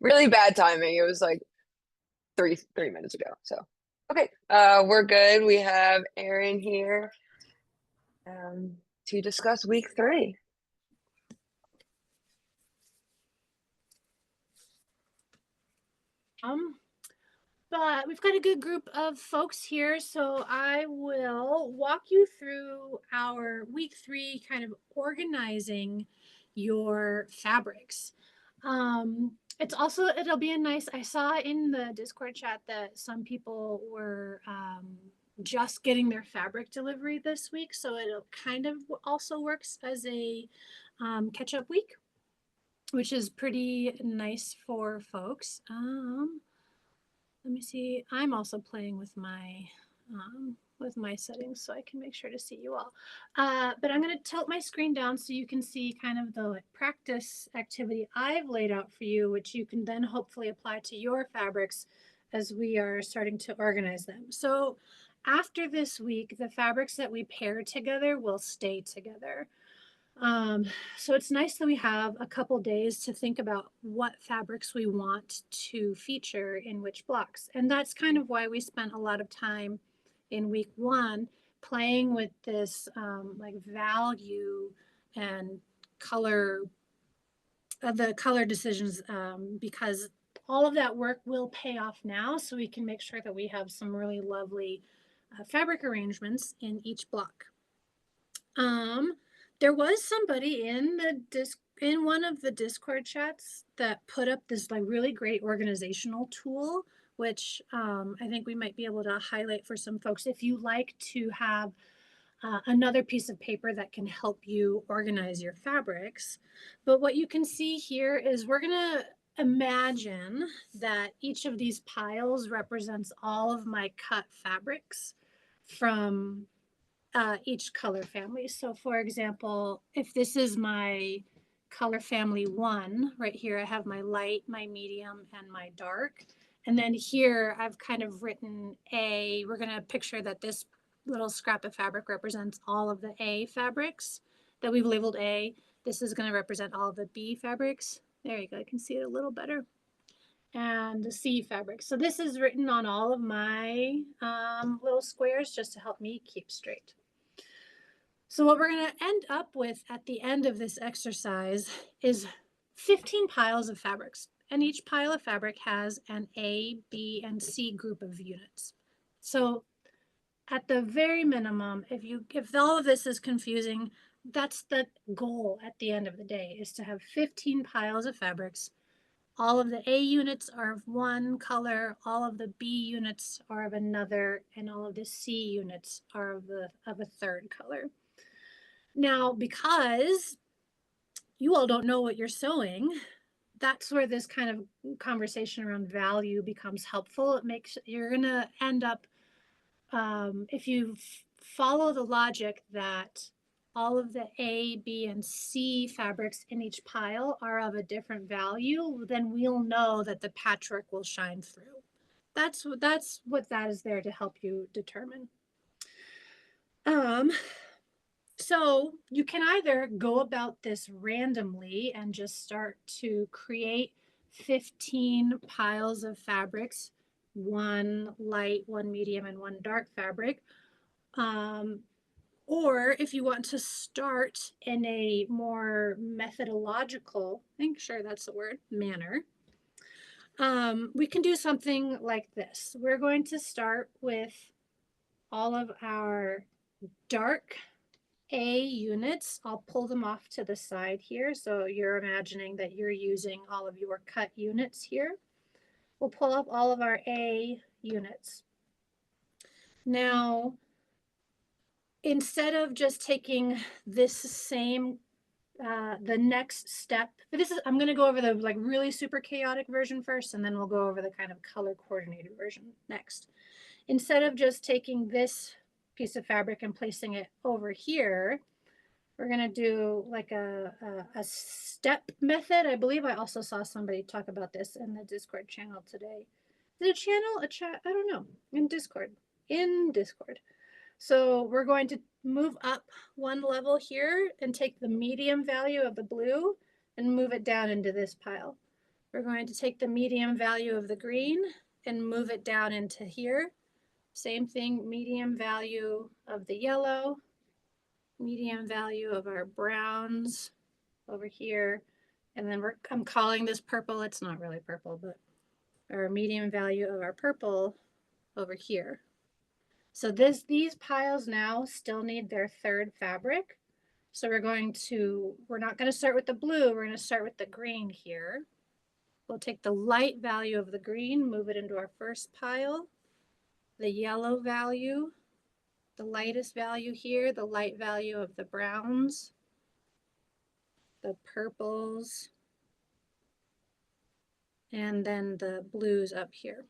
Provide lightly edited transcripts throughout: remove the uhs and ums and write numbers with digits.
Really bad timing. It was like three minutes ago. So okay, we're good. We have Erin here to discuss week 3. But we've got a good group of folks here, so I will walk you through our week 3 kind of organizing your fabrics. It'll be a nice, I saw in the Discord chat that some people were just getting their fabric delivery this week, so it'll kind of also works as a catch up week, which is pretty nice for folks. Let me see. I'm also playing with my settings so I can make sure to see you all. But I'm going to tilt my screen down so you can see kind of the practice activity I've laid out for you, which you can then hopefully apply to your fabrics as we are starting to organize them. So after this week, the fabrics that we pair together will stay together. So it's nice that we have a couple days to think about what fabrics we want to feature in which blocks. And that's kind of why we spent a lot of time in week 1 playing with this like value and color the color decisions, because all of that work will pay off now, so we can make sure that we have some really lovely fabric arrangements in each block. There was somebody in one of the Discord chats that put up this like really great organizational tool, which I think we might be able to highlight for some folks if you like to have another piece of paper that can help you organize your fabrics. But what you can see here is we're gonna imagine that each of these piles represents all of my cut fabrics from each color family. So for example, if this is my color family 1, right here I have my light, my medium, and my dark. And then here I've kind of written A. We're going to picture that this little scrap of fabric represents all of the A fabrics that we've labeled A. This is going to represent all of the B fabrics. There you go, I can see it a little better. And the C fabric. So this is written on all of my little squares just to help me keep straight. So what we're going to end up with at the end of this exercise is 15 piles of fabrics. And each pile of fabric has an A, B, and C group of units. So at the very minimum, if all of this is confusing, that's the goal at the end of the day, is to have 15 piles of fabrics. All of the A units are of one color, all of the B units are of another, and all of the C units are of a third color. Now, because you all don't know what you're sewing, that's where this kind of conversation around value becomes helpful. It makes, you're going to end up, if you follow the logic that all of the A, B, and C fabrics in each pile are of a different value, then we'll know that the patchwork will shine through. That's what that is there to help you determine. So you can either go about this randomly and just start to create 15 piles of fabrics, one light, one medium, and one dark fabric. Or if you want to start in a more methodological, I think sure that's the word, manner, we can do something like this. We're going to start with all of our dark A units. I'll pull them off to the side here. So you're imagining that you're using all of your cut units here. We'll pull up all of our A units. Now, instead of just taking this same, the next step, I'm going to go over the like really super chaotic version first, and then we'll go over the kind of color coordinated version next. Instead of just taking this piece of fabric and placing it over here, we're going to do like a step method. I believe I also saw somebody talk about this in the Discord channel today. Is it a channel, a chat? I don't know. In Discord. So we're going to move up one level here and take the medium value of the blue and move it down into this pile. We're going to take the medium value of the green and move it down into here. Same thing, medium value of the yellow, medium value of our browns over here. And then I'm calling this purple. It's not really purple, but our medium value of our purple over here. So these piles now still need their third fabric. So we're not going to start with the blue. We're going to start with the green here. We'll take the light value of the green, move it into our first pile. The yellow value, the lightest value here, the light value of the browns, the purples, and then the blues up here.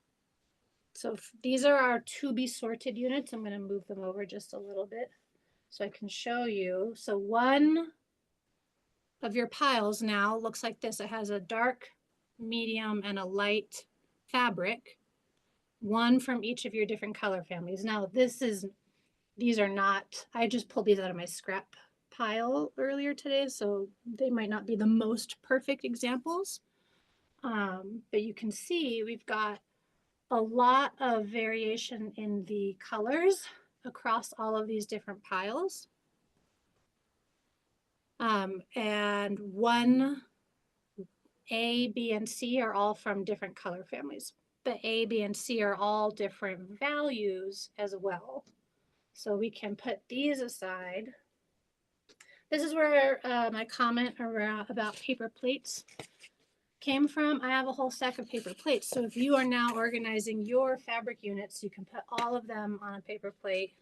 So these are our to be sorted units. I'm going to move them over just a little bit so I can show you. So one of your piles now looks like this. It has a dark, medium, and a light fabric, one from each of your different color families. Now these are not, I just pulled these out of my scrap pile earlier today, so they might not be the most perfect examples. But you can see we've got a lot of variation in the colors across all of these different piles. And one, A, B, and C are all from different color families, but A, B, and C are all different values as well. So we can put these aside. This is where my comment about paper plates came from. I have a whole stack of paper plates. So if you are now organizing your fabric units, you can put all of them on a paper plate,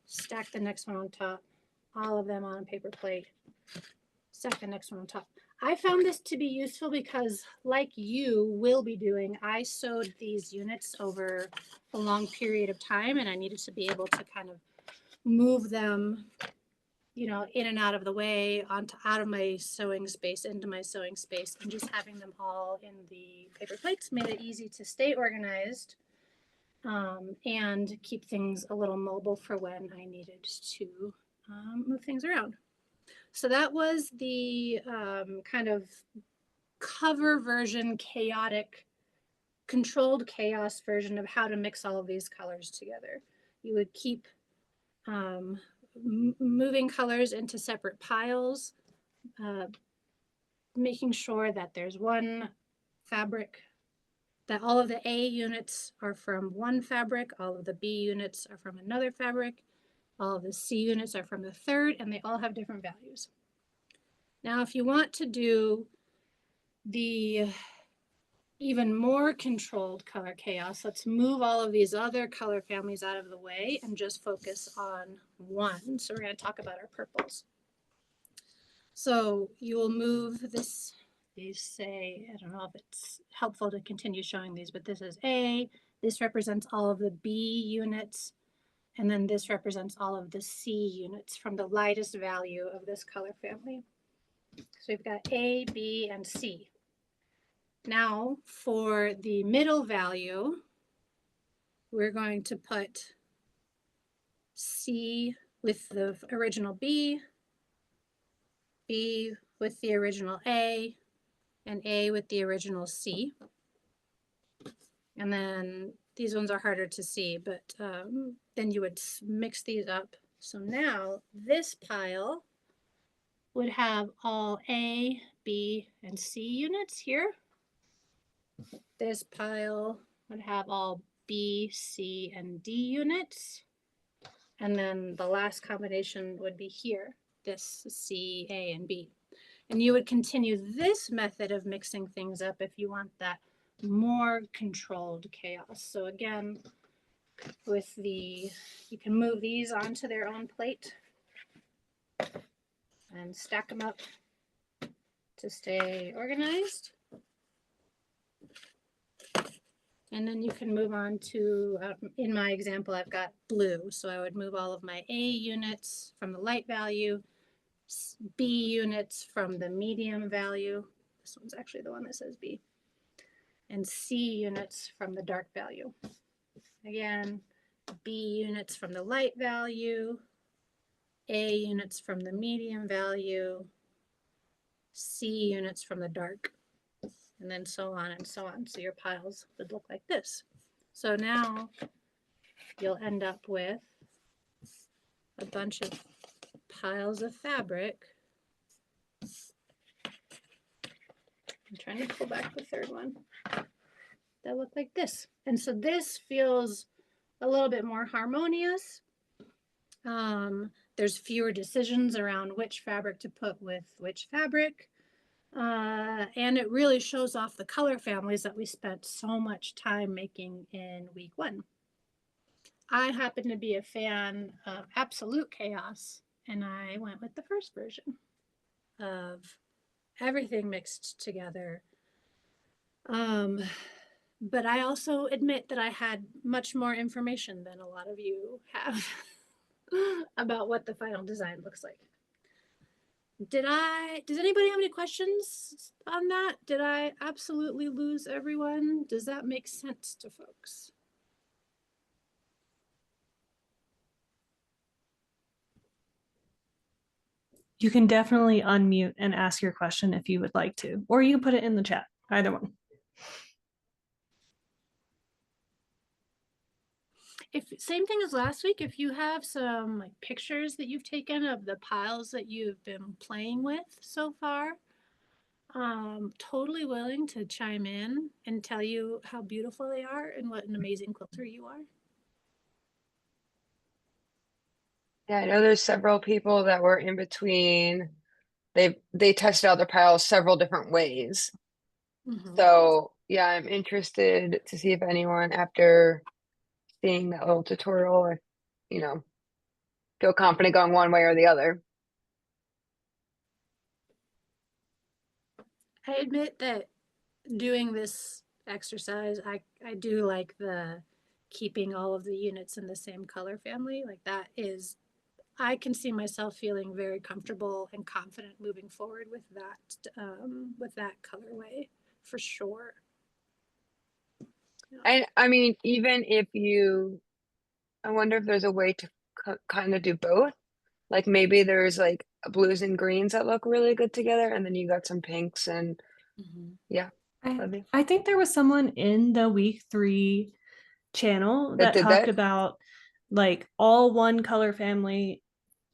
stack the next one on top, all of them on a paper plate, stack the next one on top. I found this to be useful because, like you will be doing, I sewed these units over a long period of time, and I needed to be able to kind of move them, you know, in and out of the way, out of my sewing space, into my sewing space, and just having them all in the paper plates made it easy to stay organized and keep things a little mobile for when I needed to move things around. So that was the kind of cover version, chaotic, controlled chaos version of how to mix all of these colors together. You would keep moving colors into separate piles, making sure that there's one fabric, that all of the A units are from one fabric, all of the B units are from another fabric, all of the C units are from the third, and they all have different values. Now, if you want to do the even more controlled color chaos, let's move all of these other color families out of the way and just focus on one. So we're going to talk about our purples. So you will move this, these say, I don't know if it's helpful to continue showing these, but this is A. This represents all of the B units. And then this represents all of the C units from the lightest value of this color family. So we've got A, B, and C. Now for the middle value, we're going to put C with the original B, B with the original A, and A with the original C. And then these ones are harder to see, but then you would mix these up. So now this pile would have all A, B, and C units here. This pile would have all B, C, and D units. And then the last combination would be here, this C, A, and B. And you would continue this method of mixing things up if you want that more controlled chaos. So again, with the, you can move these onto their own plate and stack them up to stay organized. And then you can move on to, in my example, I've got blue. So I would move all of my A units from the light value, B units from the medium value. This one's actually the one that says B. And C units from the dark value. Again, B units from the light value, A units from the medium value, C units from the dark. and then so on and so on. So your piles would look like this. So now you'll end up with a bunch of piles of fabric. I'm trying to pull back the third one. That look like this. And so this feels a little bit more harmonious. There's fewer decisions around which fabric to put with which fabric. And it really shows off the color families that we spent so much time making in week 1. I happen to be a fan of absolute chaos, and I went with the first version of everything mixed together. But I also admit that I had much more information than a lot of you have about what the final design looks like. Does anybody have any questions on that? Did I absolutely lose everyone? Does that make sense to folks? You can definitely unmute and ask your question if you would like to, or you can put it in the chat, either one. If same thing as last week, if you have some like pictures that you've taken of the piles that you've been playing with so far, totally willing to chime in and tell you how beautiful they are and what an amazing quilter you are. Yeah, I know there's several people that were in between. They tested out their piles several different ways. Mm-hmm. So yeah, I'm interested to see if anyone, after seeing that little tutorial, if, you know, feel confident going one way or the other. I admit that doing this exercise, I do like the keeping all of the units in the same color family. Like that is, I can see myself feeling very comfortable and confident moving forward with that colorway for sure. Yeah. I mean, even if you, I wonder if there's a way to kind of do both. Like maybe there's like blues and greens that look really good together, and then you got some pinks and Mm-hmm. yeah, that'd be I think there was someone in the week 3 channel that that did talked that. about like all one color family,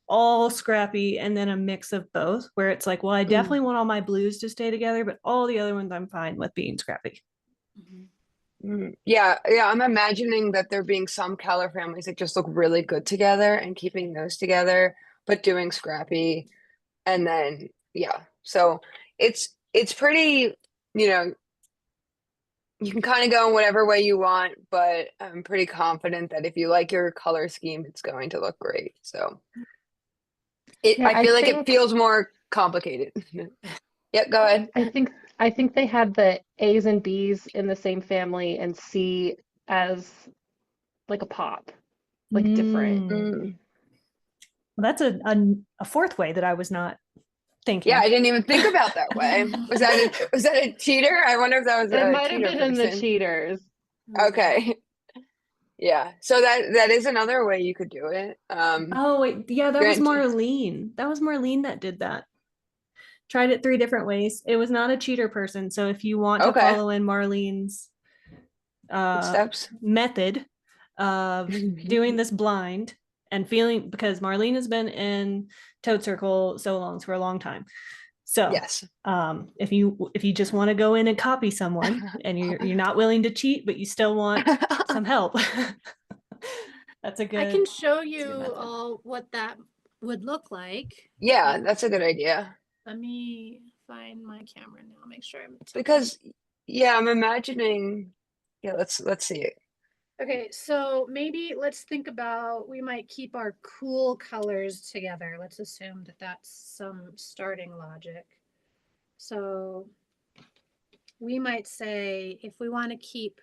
all scrappy, and then a mix of both, where it's like, well, I definitely want all my blues to stay together, but all the other ones I'm fine with being scrappy. Mm-hmm. Yeah, yeah, I'm imagining that there being some color families that just look really good together and keeping those together, but doing scrappy. And then yeah, so it's pretty, you know, you can kind of go in whatever way you want, but I'm pretty confident that if you like your color scheme, it's going to look great. So Yeah, I feel like it feels more complicated. Yep, go ahead. I think they had the A's and B's in the same family and C as like a pop, like different. Mm. Well, that's a fourth way that I was not thinking. Yeah, I didn't even think about that way. Was that a cheater? I wonder if that was It a might have cheater been in the person. cheaters. Okay. Yeah. So that is another way you could do it. Oh wait, yeah, that was Granted. Marlene. That was Marlene that did that. Tried it 3 different ways. It was not a cheater person. So if you want to Okay. follow in Marlene's Steps. method of doing this blind and feeling, because Marlene has been in Toad Circle so long, for a long time. So Yes. if you just want to go in and copy someone and you're not willing to cheat, but you still want some help, that's a good. I can show good you method. all what that would look like. Yeah, that's a good idea. Let me find my camera now. Make sure I'm Because yeah, I'm imagining. Yeah, let's see it. okay, so maybe let's think about, we might keep our cool colors together. Let's assume that that's some starting logic. So we might say if we want to keep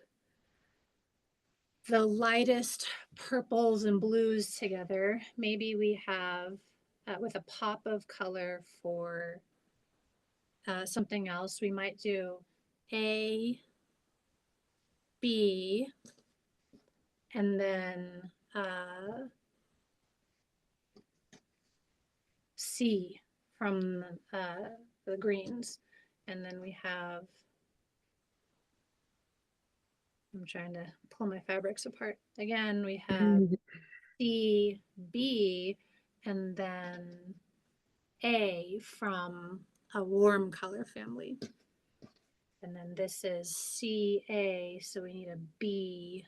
the lightest purples and blues together, maybe we have with a pop of color for something else, we might do A, B, and then C from the greens. And then we have I'm trying to pull my fabrics apart. Again, we have C, B, and then A from a warm color family. And then this is CA, so we need a B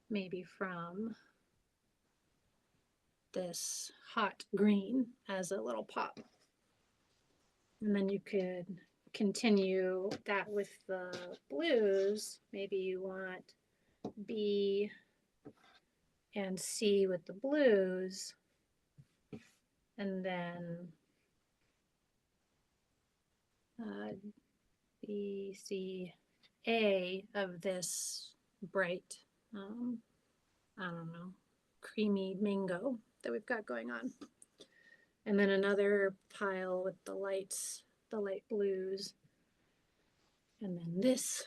maybe from this hot green as a little pop. And then you could continue that with the blues. Maybe you want B and C with the blues. And then B, C, A of this bright, I don't know, creamy mango that we've got going on. And then another pile with the lights, the light blues. And then this,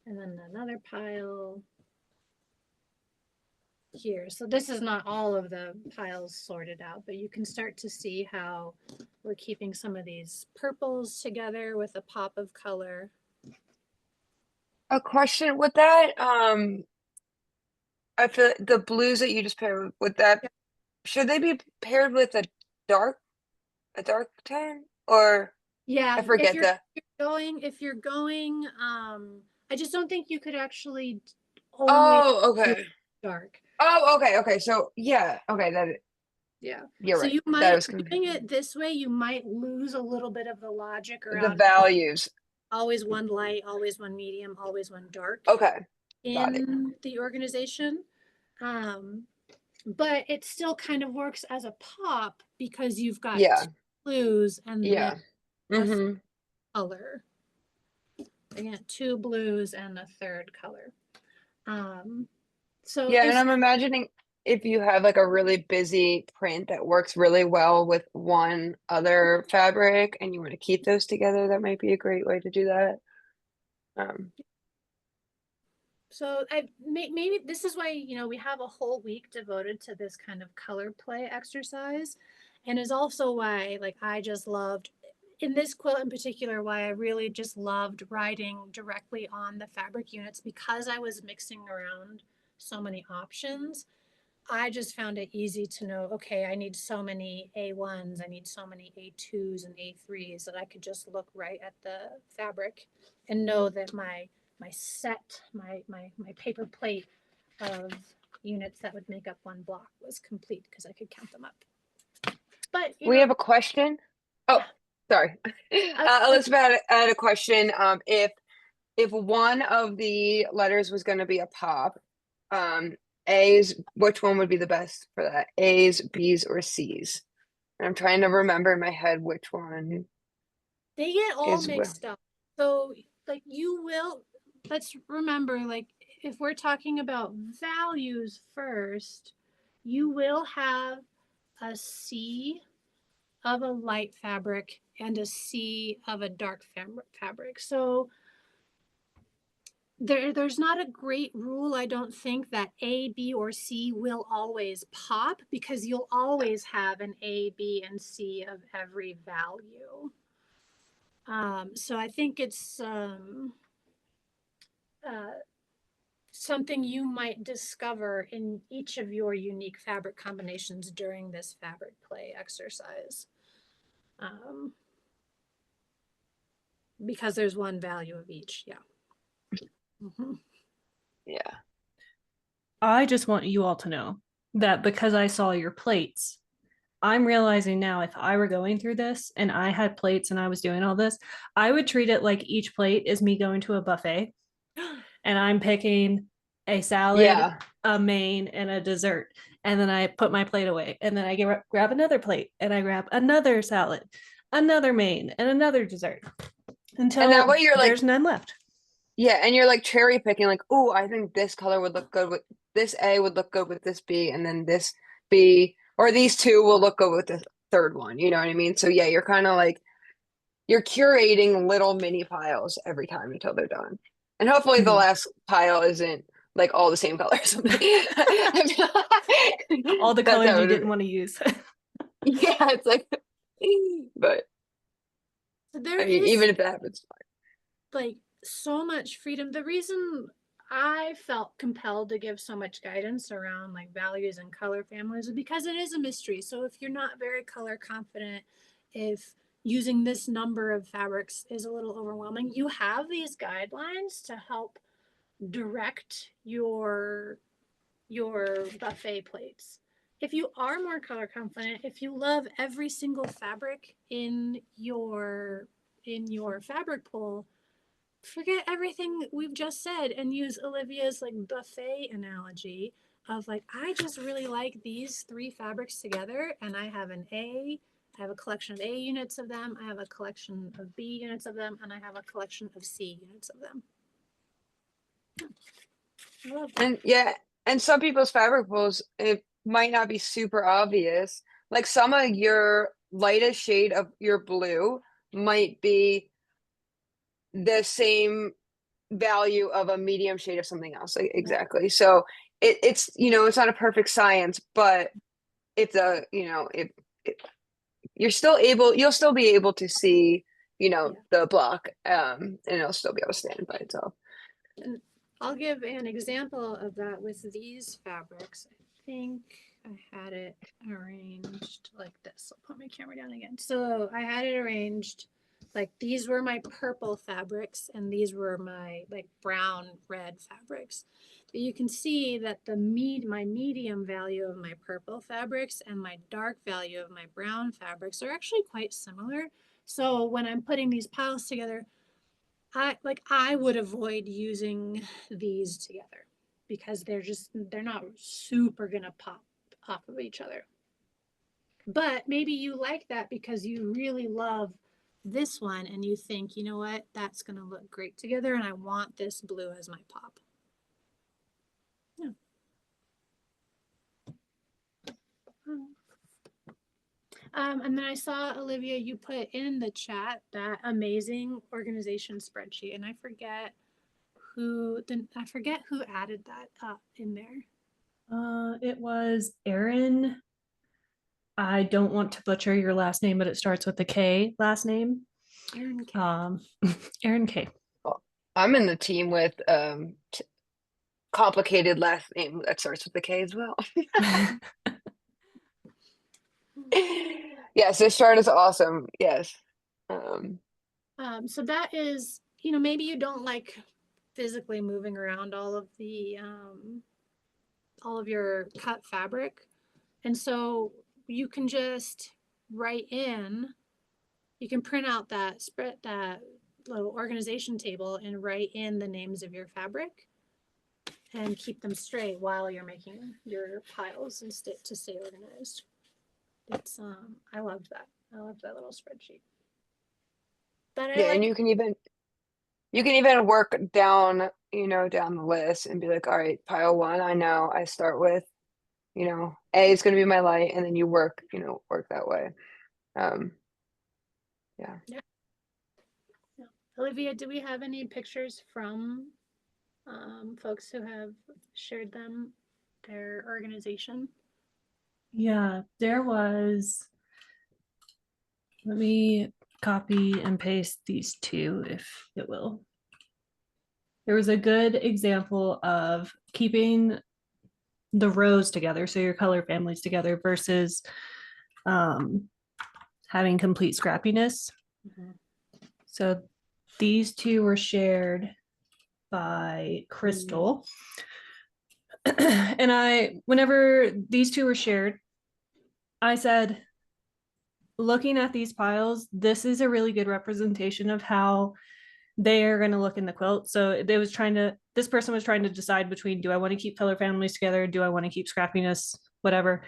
and then another pile here. So this is not all of the piles sorted out, but you can start to see how we're keeping some of these purples together with a pop of color. A question with that, I feel like the blues that you just paired with that, should they be paired with dark a dark tone? Or Yeah, I forget the if you're going, I just don't think you could actually only Oh, do okay. dark. Oh, okay, okay. So yeah, okay, Yeah. you're So right. you That might, was doing it this way, you might lose a little bit of the logic the around values. always one light, always one medium, always one dark Okay, got it. in the organization. But it still kind of works as a pop because you've got Yeah, two blues and then yeah. a Mm-hmm. color. Again, two blues and a third color. So Yeah, and there's I'm imagining if you have like a really busy print that works really well with one other fabric and you want to keep those together, that might be a great way to do that. So maybe this is why, you know, we have a whole week devoted to this kind of color play exercise, and is also why, like, I just loved in this quilt in particular, why I really just loved writing directly on the fabric units, because I was mixing around so many options. I just found it easy to know, okay, I need so many A1s, I need so many A2s and A3s, that I could just look right at the fabric and know that my set, my paper plate of units that would make up one block was complete because I could count them up. But you We know, have a question. Oh, sorry. Elizabeth had a question. If one of the letters was going to be a pop, A's, which one would be the best for that? A's, B's, or C's? And I'm trying to remember in my head which one they get all is mixed up. So like you will, let's remember, like if we're talking about values first, you will have a C of a light fabric and a C of a dark fabric. So there's not a great rule, I don't think, that A, B, or C will always pop, because you'll always have an A, B, and C of every value. So I think it's something you might discover in each of your unique fabric combinations during this fabric play exercise. Because there's one value of each, yeah. Yeah. I just want you all to know that because I saw your plates, I'm realizing now if I were going through this and I had plates and I was doing all this, I would treat it like each plate is me going to a buffet and I'm picking a salad, Yeah. a main, and a dessert. And then I put my plate away. And then I grab another plate and I grab another salad, another main, and another dessert until And that way you're like, there's none left. yeah, and you're like cherry picking, like, oh, I think this color would look good with this A would look good with this B, and then this B, or these two will look good with the third one. You know what I mean? So yeah, you're kind of like you're curating little mini piles every time until they're done. And hopefully the last pile isn't like all the same color or something. All the That's colors how you it didn't is. want to use. Yeah, it's like, but There I mean, is even if that happens, like so much freedom. The reason I felt compelled to give so much guidance around like values and color families because it is a mystery. So if you're not very color confident, if using this number of fabrics is a little overwhelming, you have these guidelines to help direct your buffet plates. If you are more color confident, if you love every single fabric in your fabric pool, forget everything we've just said and use Olivia's like buffet analogy of like, I just really like these three fabrics together, and I have I have a collection of A units of them, I have a collection of B units of them, and I have a collection of C units of them. I love that. And yeah, and some people's fabric pools, it might not be super obvious. Like some of your lightest shade of your blue might be the same value of a medium shade of something else. Like, exactly. So it's, it's not a perfect science, but it's a, it, you'll still be able to see, the block, and it'll still be able to stand by itself. And I'll give an example of that with these fabrics. I think I had it arranged like this. I'll put my camera down again. So I had it arranged like these were my purple fabrics and these were my like brown red fabrics. But you can see that my medium value of my purple fabrics and my dark value of my brown fabrics are actually quite similar. So when I'm putting these piles together, I would avoid using these together because they're not super gonna pop off of each other. But maybe you like that because you really love this one and you think, you know what, that's gonna look great together and I want this blue as my pop. Yeah. And then I saw, Olivia, you put in the chat that amazing organization spreadsheet, and I forget who added that up in there. It was Aaron. I don't want to butcher your last name, but it starts with the K last name. Aaron K. Aaron K. Well, I'm in the team with complicated last name that starts with the K as well. Yes, this chart is awesome. Yes. So that is, maybe you don't like physically moving around all of your cut fabric. And so you can just you can print out that little organization table and write in the names of your fabric and keep them straight while you're making your piles and to stay organized. It's I loved that. I loved that little spreadsheet. But Yeah, and you can even work down, down the list and be like, all right, pile one, I know I start with, A is going to be my light, and then you work that way. Yeah. Yeah. Olivia, do we have any pictures from folks who have shared their organization? Yeah, there was. Let me copy and paste these two if it will. There was a good example of keeping the rows together, so your color families together versus having complete scrappiness. Mm-hmm. So these two were shared by Crystal. And whenever these two were shared, I said, looking at these piles, this is a really good representation of how they are going to look in the quilt. So this person was trying to decide between, do I want to keep color families together? Do I want to keep scrappiness, whatever?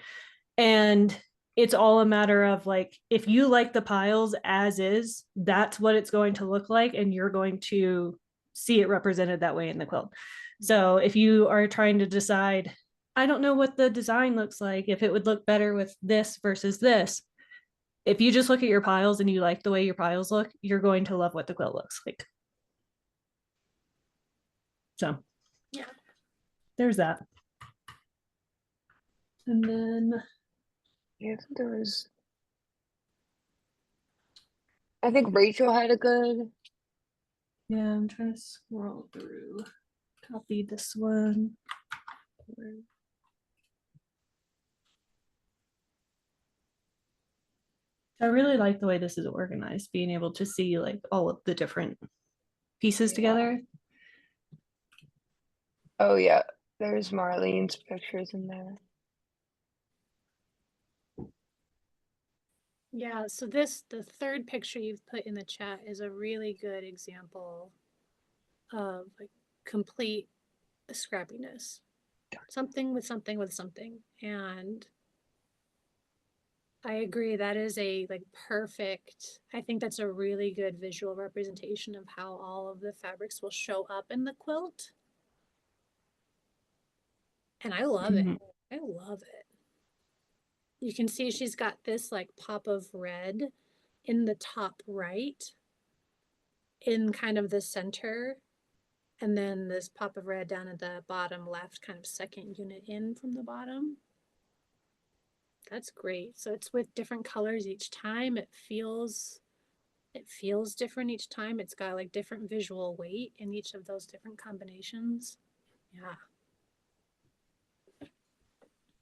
And it's all a matter of like, if you like the piles as is, that's what it's going to look like. And you're going to see it represented that way in the quilt. So if you are trying to decide, I don't know what the design looks like, if it would look better with this versus this, if you just look at your piles and you like the way your piles look, you're going to love what the quilt looks like. So yeah, there's that. And then I think Rachel had a good. Yeah, I'm trying to scroll through copy this one. I really like the way this is organized, being able to see like all of the different pieces Yeah. together. Oh yeah, there's Marlene's pictures in there. Yeah, so the third picture you've put in the chat is a really good example of like complete scrappiness. Something with something with something. And I agree, that is a like perfect, I think that's a really good visual representation of how all of the fabrics will show up in the quilt. And I love it. I love it. You can see she's got this like pop of red in the top right, in kind of the center, and then this pop of red down at the bottom left, kind of second unit in from the bottom. That's great. So it's with different colors each time. It feels different each time. It's got like different visual weight in each of those different combinations. Yeah.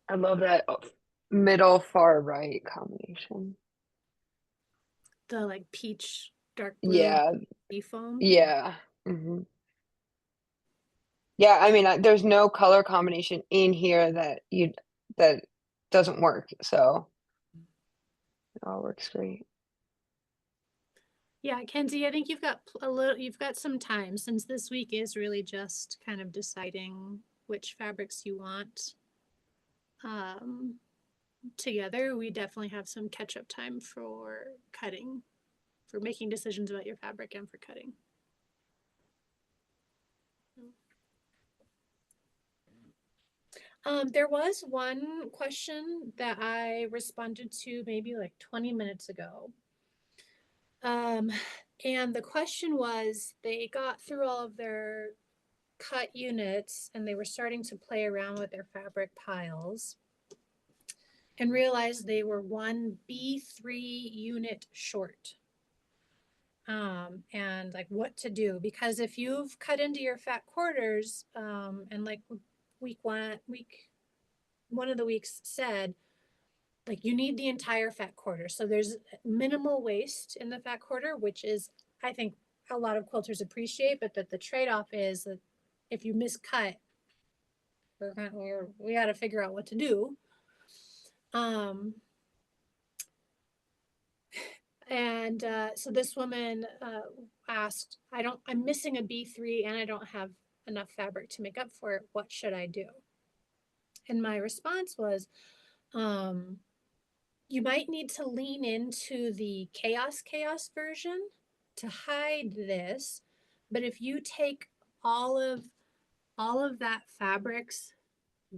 I love that middle far right combination. The like peach, dark blue, Yeah, foam. yeah. Yeah, I mean, there's no color combination in here that doesn't work. So it all works great. Yeah, Kenzie, I think you've got some time, since this week is really just kind of deciding which fabrics you want together. We definitely have some catch-up time for cutting, for making decisions about your fabric and for cutting. There was one question that I responded to maybe like 20 minutes ago. And the question was, they got through all of their cut units and they were starting to play around with their fabric piles and realized they were one B3 unit short. And like what to do, because if you've cut into your fat quarters, and like week one of the weeks said, like you need the entire fat quarter. So there's minimal waste in the fat quarter, which is, I think, a lot of quilters appreciate, but that the trade-off is that if you miscut, we got to figure out what to do. So this woman asked, I'm missing a B3 and I don't have enough fabric to make up for it. What should I do? And my response was, you might need to lean into the chaos version to hide this. But if you take all of that fabric's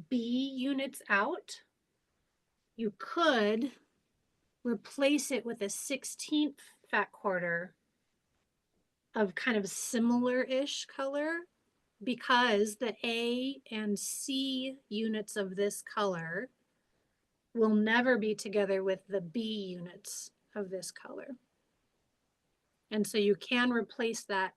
B units out, you could replace it with a 16th fat quarter of kind of similar-ish color, because the A and C units of this color will never be together with the B units of this color. And so you can replace that,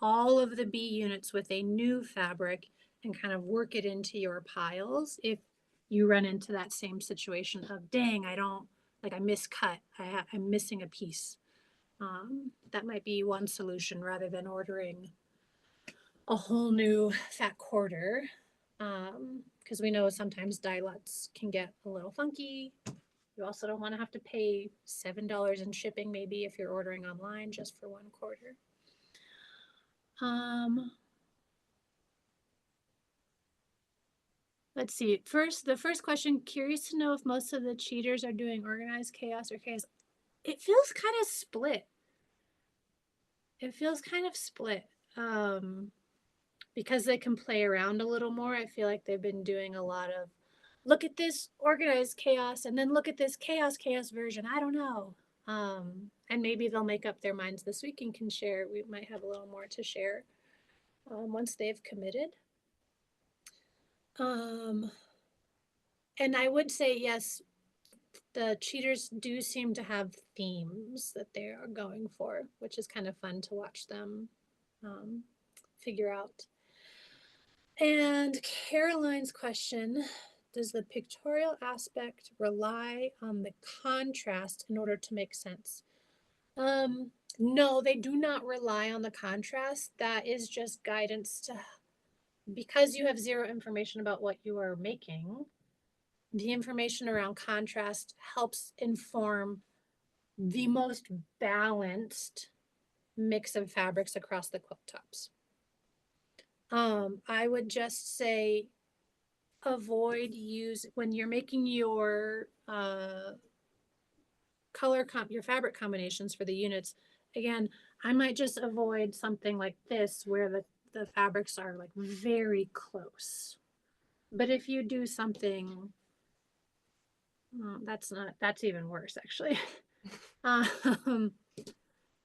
all of the B units, with a new fabric and kind of work it into your piles if you run into that same situation of, dang, I miscut, I'm missing a piece. That might be one solution rather than ordering a whole new fat quarter, because we know sometimes die lots can get a little funky. You also don't want to have to pay $7 in shipping maybe if you're ordering online just for one quarter. Let's see. The first question, curious to know if most of the cheaters are doing organized chaos or chaos. It feels kind of split. Because they can play around a little more. I feel like they've been doing a lot of, look at this organized chaos and then look at this chaos version. I don't know. And maybe they'll make up their minds this week and can share. We might have a little more to share once they've committed. And I would say, yes, the cheaters do seem to have themes that they are going for, which is kind of fun to watch them figure out. And Caroline's question, does the pictorial aspect rely on the contrast in order to make sense? No, they do not rely on the contrast. That is just guidance to, because you have zero information about what you are making, the information around contrast helps inform the most balanced mix of fabrics across the quilt tops. I would just say avoid when you're making your your fabric combinations for the units. Again, I might just avoid something like this where the fabrics are like very close. But if you do something, that's even worse actually.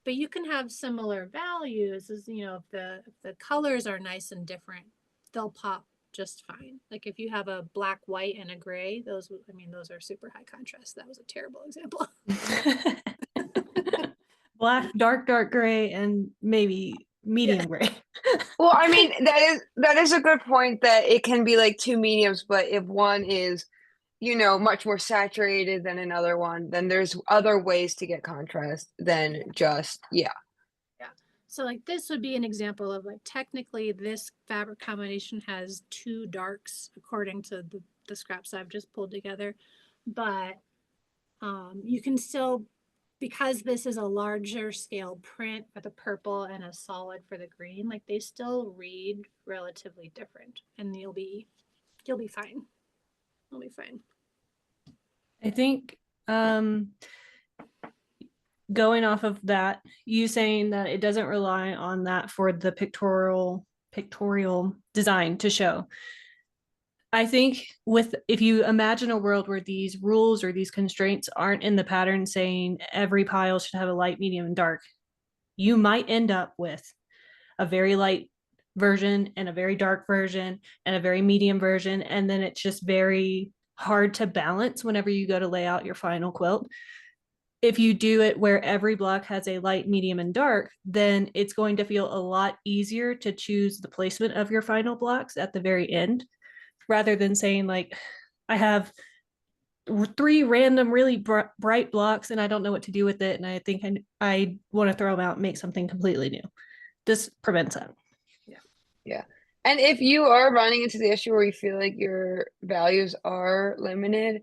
But you can have similar values as, you know, if the colors are nice and different, they'll pop just fine. Like if you have a black, white, and a gray, those are super high contrast. That was a terrible example. Black, dark gray, and maybe medium gray. Well, I mean, that is a good point that it can be like two mediums, but if one is, you know, much more saturated than another one, then there's other ways to get contrast than just, yeah. So like this would be an example of like technically this fabric combination has two darks according to the scraps I've just pulled together, but you can still, because this is a larger scale print with a purple and a solid for the green, like they still read relatively different, and you'll be fine. You'll be fine. I think going off of that, you saying that it doesn't rely on that for the pictorial design to show. I think if you imagine a world where these rules or these constraints aren't in the pattern saying every pile should have a light, medium, and dark, you might end up with a very light version and a very dark version and a very medium version. And then it's just very hard to balance whenever you go to lay out your final quilt. If you do it where every block has a light, medium, and dark, then it's going to feel a lot easier to choose the placement of your final blocks at the very end, rather than saying like, I have 3 random really bright blocks and I don't know what to do with it. And I think I want to throw them out and make something completely new. This prevents that. Yeah. And if you are running into the issue where you feel like your values are limited,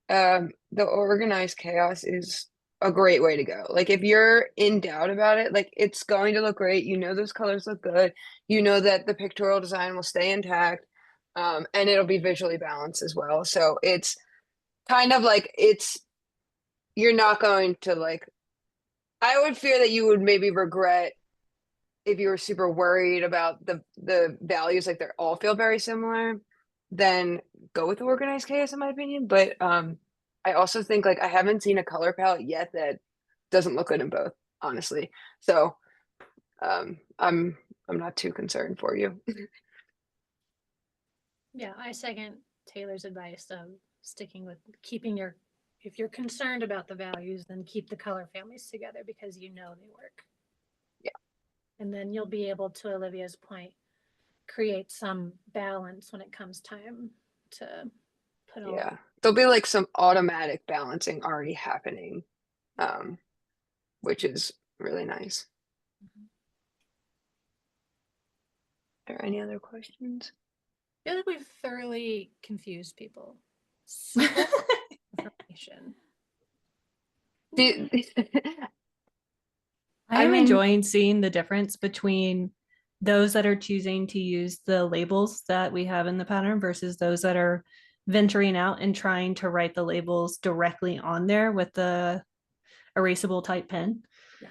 the organized chaos is a great way to go. Like if you're in doubt about it, like it's going to look great. You know, those colors look good. You know that the pictorial design will stay intact, and it'll be visually balanced as well. So it's kind of like you're not going to like, I would fear that you would maybe regret if you were super worried about the values, like they all feel very similar, then go with the organized chaos in my opinion. But I also think like I haven't seen a color palette yet that doesn't look good in both, honestly. So I'm not too concerned for you. Yeah, I second Taylor's advice of sticking with keeping if you're concerned about the values, then keep the color families together because you know they work. Yeah. And then you'll be able, to Olivia's point, create some balance when it comes time to put all. Yeah. There'll be like some automatic balancing already happening, which is really nice. Are there any other questions? I feel like we've thoroughly confused people. Super information. I'm enjoying seeing the difference between those that are choosing to use the labels that we have in the pattern versus those that are venturing out and trying to write the labels directly on there with the erasable type pen. Yeah.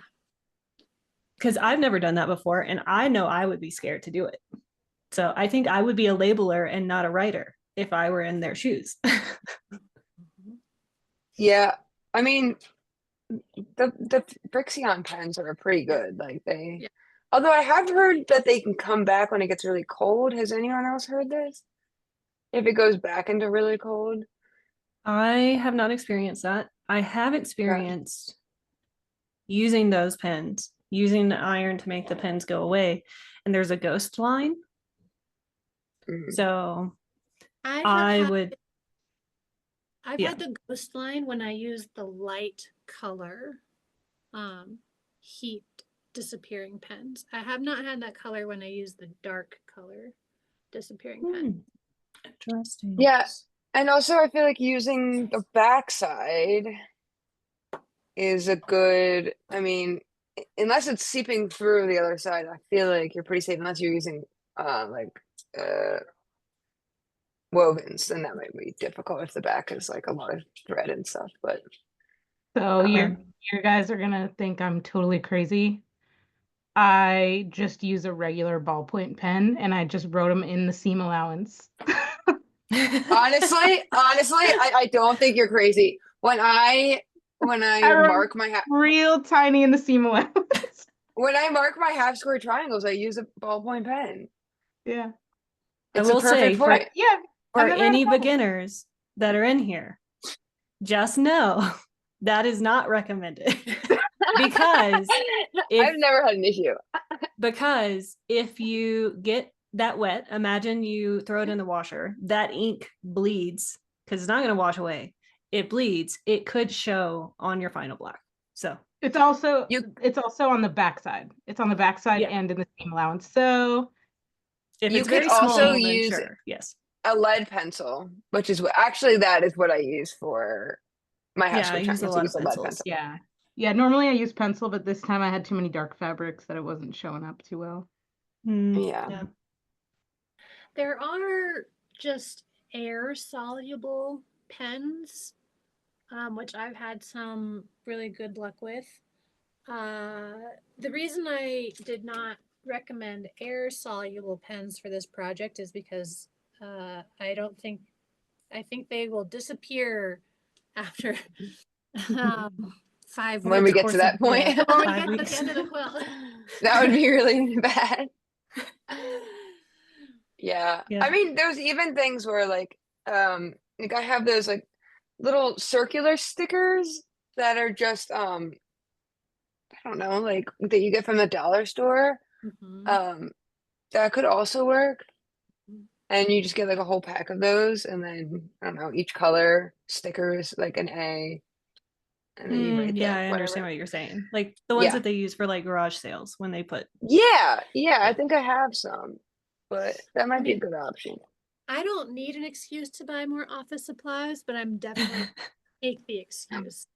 Because I've never done that before, and I know I would be scared to do it. So I think I would be a labeler and not a writer if I were in their shoes. Yeah, I mean, the Frixion pens are pretty good. Like they, Yeah. Although I have heard that they can come back when it gets really cold. Has anyone else heard this? If it goes back into really cold? I have not experienced that. I have experienced using those pens using the iron to make the pins go away. And there's a ghost line. Mhm. So I I have would, I've yeah. had the ghost line when I use the light color heat disappearing pens. I have not had that color when I use the dark color disappearing pen. Interesting. Yeah. And also I feel like using the backside is a good, I mean, unless it's seeping through the other side, I feel like you're pretty safe unless you're using like wovens, then that might be difficult if the back is like a lot of thread and stuff. But So your Um, guys are gonna think I'm totally crazy. I just use a regular ballpoint pen and I just wrote them in the seam allowance. honestly, I don't think you're crazy. When I I wrote mark my real tiny in the seam allowance. when I mark my half square triangles, I use a ballpoint pen. Yeah. I It's a will say perfect point. Yeah. for I've never had a any problem. beginners that are in here, just know that is not recommended because I've never had an issue. if you get that wet, imagine you throw it in the washer, that ink bleeds because it's not going to wash away. It bleeds. It could show on your final black. So It's also You on the backside. It's on the backside Yeah. and in the seam allowance. So if You it's could very also small, then use sure, yes. a lead pencil, which is actually that is what I use for my half Yeah, I square use a triangles. I lot use of a lead pencils. pencil. yeah. Yeah, normally I use pencil, but this time I had too many dark fabrics that it wasn't showing up too well. Yeah. Yeah. There are just air soluble pens, which I've had some really good luck with. The reason I did not recommend air soluble pens for this project is because I think they will disappear after 5 When we weeks. get to that point, Yeah. Or when 5 we get to weeks. the end of the quilt. that would be really bad. Yeah. Yeah. I mean, there's even things where like I have those like little circular stickers that are just I don't know, like that you get from the dollar store. Mhm. That could also work. And you just get like a whole pack of those, and then I don't know, each color stickers like an A, and then you write Yeah, the I understand whatever. what you're saying. Like the ones Yeah. that they use for like garage sales when they put. Yeah, I Yeah. think I have some, but that I might be a mean, good option. I don't need an excuse to buy more office supplies, but I'm definitely take the excuse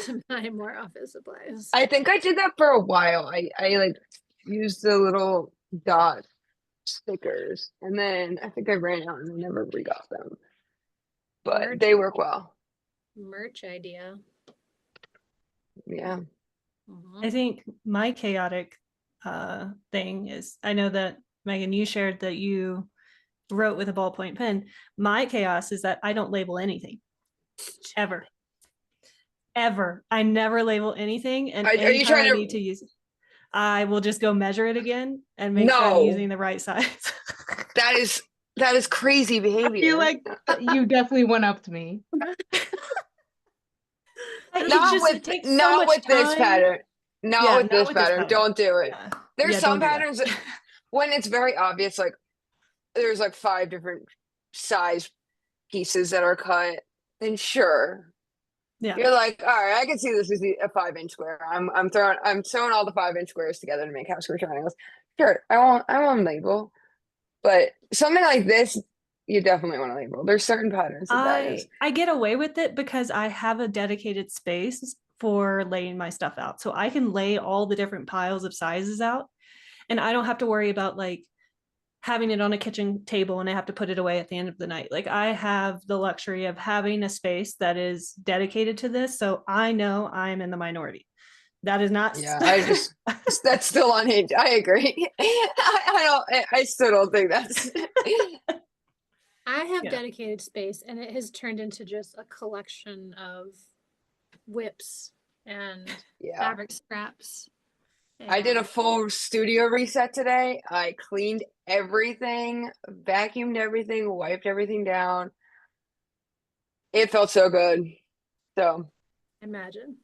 to buy more office supplies. I think I did that for a while. I like used the little dot stickers, and then I think I ran out and I never re-got them. But Merch, they work well. merch idea. Yeah. I think my chaotic thing is I know that Megan, you shared that you wrote with a ballpoint pen. My chaos is that I don't label anything ever. Ever. I never label anything. And Are you anytime trying I to? need to use it, I will just go measure it again and make sure I'm No, using the right size. that is crazy I feel behavior. like you definitely went up to me. It's just it takes so Not much with this time. pattern. Not Yeah, with not this with this pattern. pattern. Don't do it. Yeah. There's Yeah, some don't do that. patterns that, when it's very obvious, like there's like 5 different size pieces that are cut, then sure. Yeah. You're like, all right, I can see this is a 5 inch square. I'm sewing all the 5 inch squares together to make half square triangles. Sure, I won't label. But something like this, you definitely want to label. There's certain patterns that is. I get away with it because I have a dedicated space for laying my stuff out. So I can lay all the different piles of sizes out and I don't have to worry about like having it on a kitchen table and I have to put it away at the end of the night. Like I have the luxury of having a space that is dedicated to this. So I know I'm in the minority. That is not. Yeah, that's still unhinged. I agree. I still don't think that's. I have Yeah. dedicated space and it has turned into just a collection of whips and Yeah. fabric scraps. I did a and- full studio reset today. I cleaned everything, vacuumed everything, wiped everything down. It felt so good. So Imagine.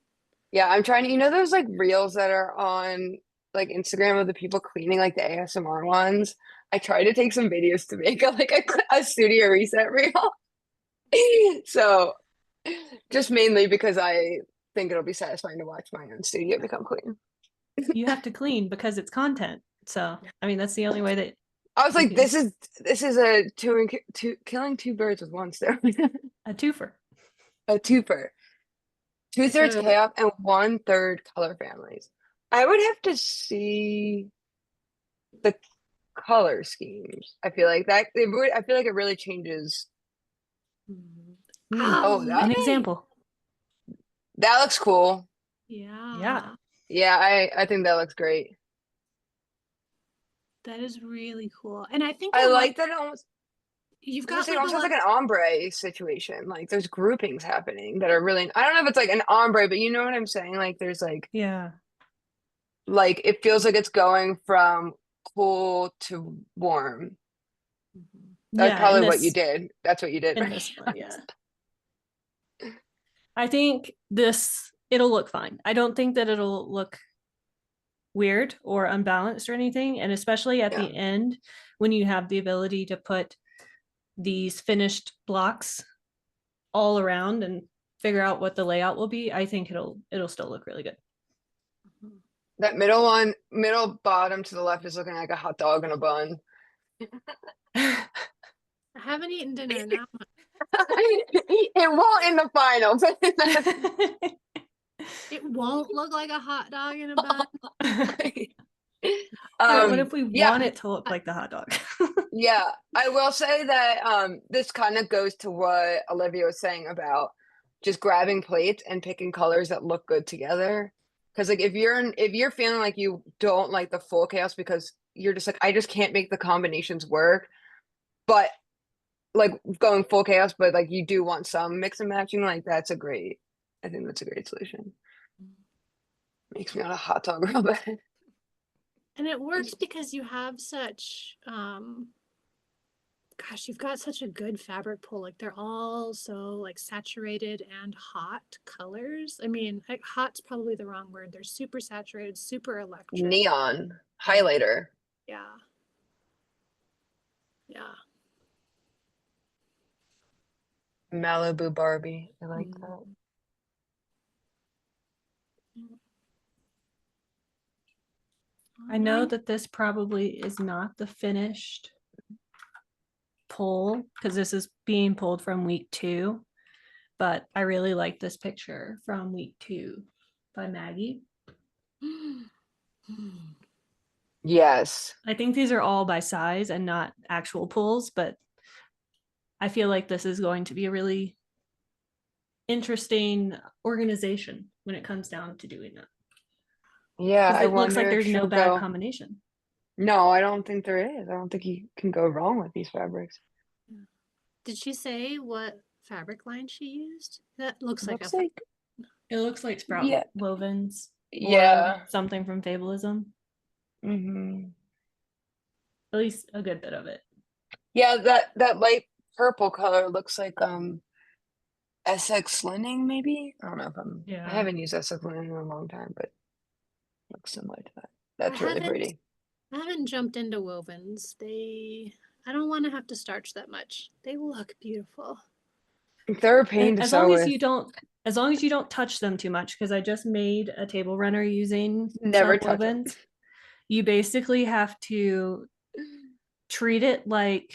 Yeah, I'm trying to, those like reels that are on like Instagram of the people cleaning like the ASMR ones. I tried to take some videos to make like a studio reset reel. So just mainly because I think it'll be satisfying to watch my own studio become clean. You have to clean because it's content. So, I mean, that's the only way that I was you like, can, this is a killing two birds with one stone. a twofer. A twofer. Two-thirds So chaos and one-third color families. I would have to see the color schemes. I feel like I feel like it really changes. Oh, An that Alight. example. that looks cool. Yeah. Yeah, I think that looks great. That is really cool. And I think I I like like that it almost. you've I was gonna got say it like a almost has lot. like an ombre situation. Like there's groupings happening that are really. I don't know if it's like an ombre, but you know what I'm saying. Like there's Yeah. like it feels like it's going from cool to warm. That's Yeah. probably what you did. That's what you did, In right? this one, yeah. I think it'll look fine. I don't think that it'll look weird or unbalanced or anything. And especially at Yeah. the end, when you have the ability to put these finished blocks all around and figure out what the layout will be, I think it'll still look really good. That middle one, middle bottom to the left is looking like a hot dog in a bun. I haven't eaten dinner now. It won't in the finals. It won't look like a hot dog in a bun. But what if we Yeah, want it to look like the hot dog? yeah. I will say that this kind of goes to what Olivia was saying about just grabbing plates and picking colors that look good together. Because like if you're feeling like you don't like the full chaos because you're just like I just can't make the combinations work, but like going full chaos, but like you do want some mix and matching, like I think that's a great solution. Makes me want a hot dog real bad. And it works because you have such gosh, you've got such a good fabric pull. Like they're all so like saturated and hot colors. I mean, like, hot's probably the wrong word. They're super saturated, super electric. Neon highlighter. Yeah. Yeah. Malibu Barbie. I like Mm. that. I know that this probably is not the finished pull because this is being pulled from week 2, but I really like this picture from week 2 by Maggie. Yes. I think these are all by size and not actual pulls, but I feel like this is going to be a really interesting organization when it comes down to doing that. Yeah, Because I it looks wonder like if there's no she'll bad go. combination. No, I don't think there is. I don't think you can go wrong with these fabrics. Did she say what fabric line she used? That looks like Looks a like It looks like Sprout yeah, Wovens or yeah. something from Fableism. Hmm. At least a good bit of it. Yeah, that light purple color looks like SX Lining maybe. I don't know if I Yeah. haven't used SX Lining in a long time, but looks similar to that. I That's really haven't pretty. I haven't jumped into wovens. I don't want to have to starch that much. They look beautiful. They're a pain to As sew long as with. you don't touch them too much, because I just made a table runner using Never some touch them. wovens. You basically have to treat it like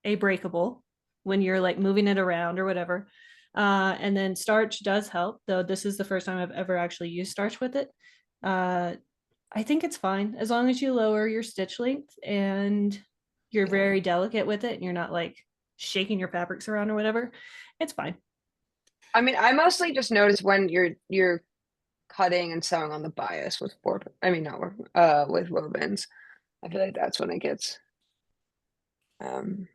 a breakable when you're like moving it around or whatever. And then starch does help, though this is the first time I've ever actually used starch with it. I think it's fine as long as you lower your stitch length and you're Yeah. very delicate with it and you're not like shaking your fabrics around or whatever. It's fine. I mean, I mostly just notice when you're cutting and sewing on the bias with I mean not with wovens. I feel like that's when it gets um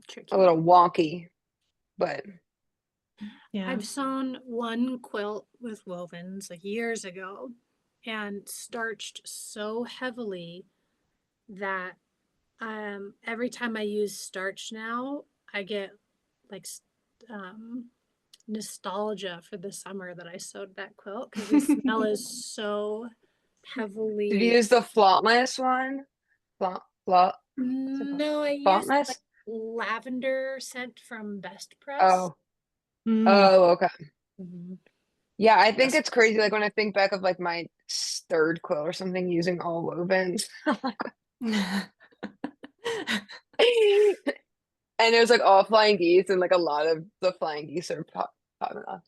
Tricky. a little wonky, but Yeah. I've sewn one quilt with wovens like years ago and starched so heavily that every time I use starch now, I get like nostalgia for the summer that I sewed that quilt because the smell is so Did you heavily. use the flauntness one? Flaunt, No, I used flauntness? like lavender scent from Best Press. Oh, Mm. oh, okay. Mhm. Yeah, I think Yes. it's crazy. Like when I think back of like my third quilt or something using all wovens. I'm like, and it was like all flying geese, and like a lot of the flying geese are popping off.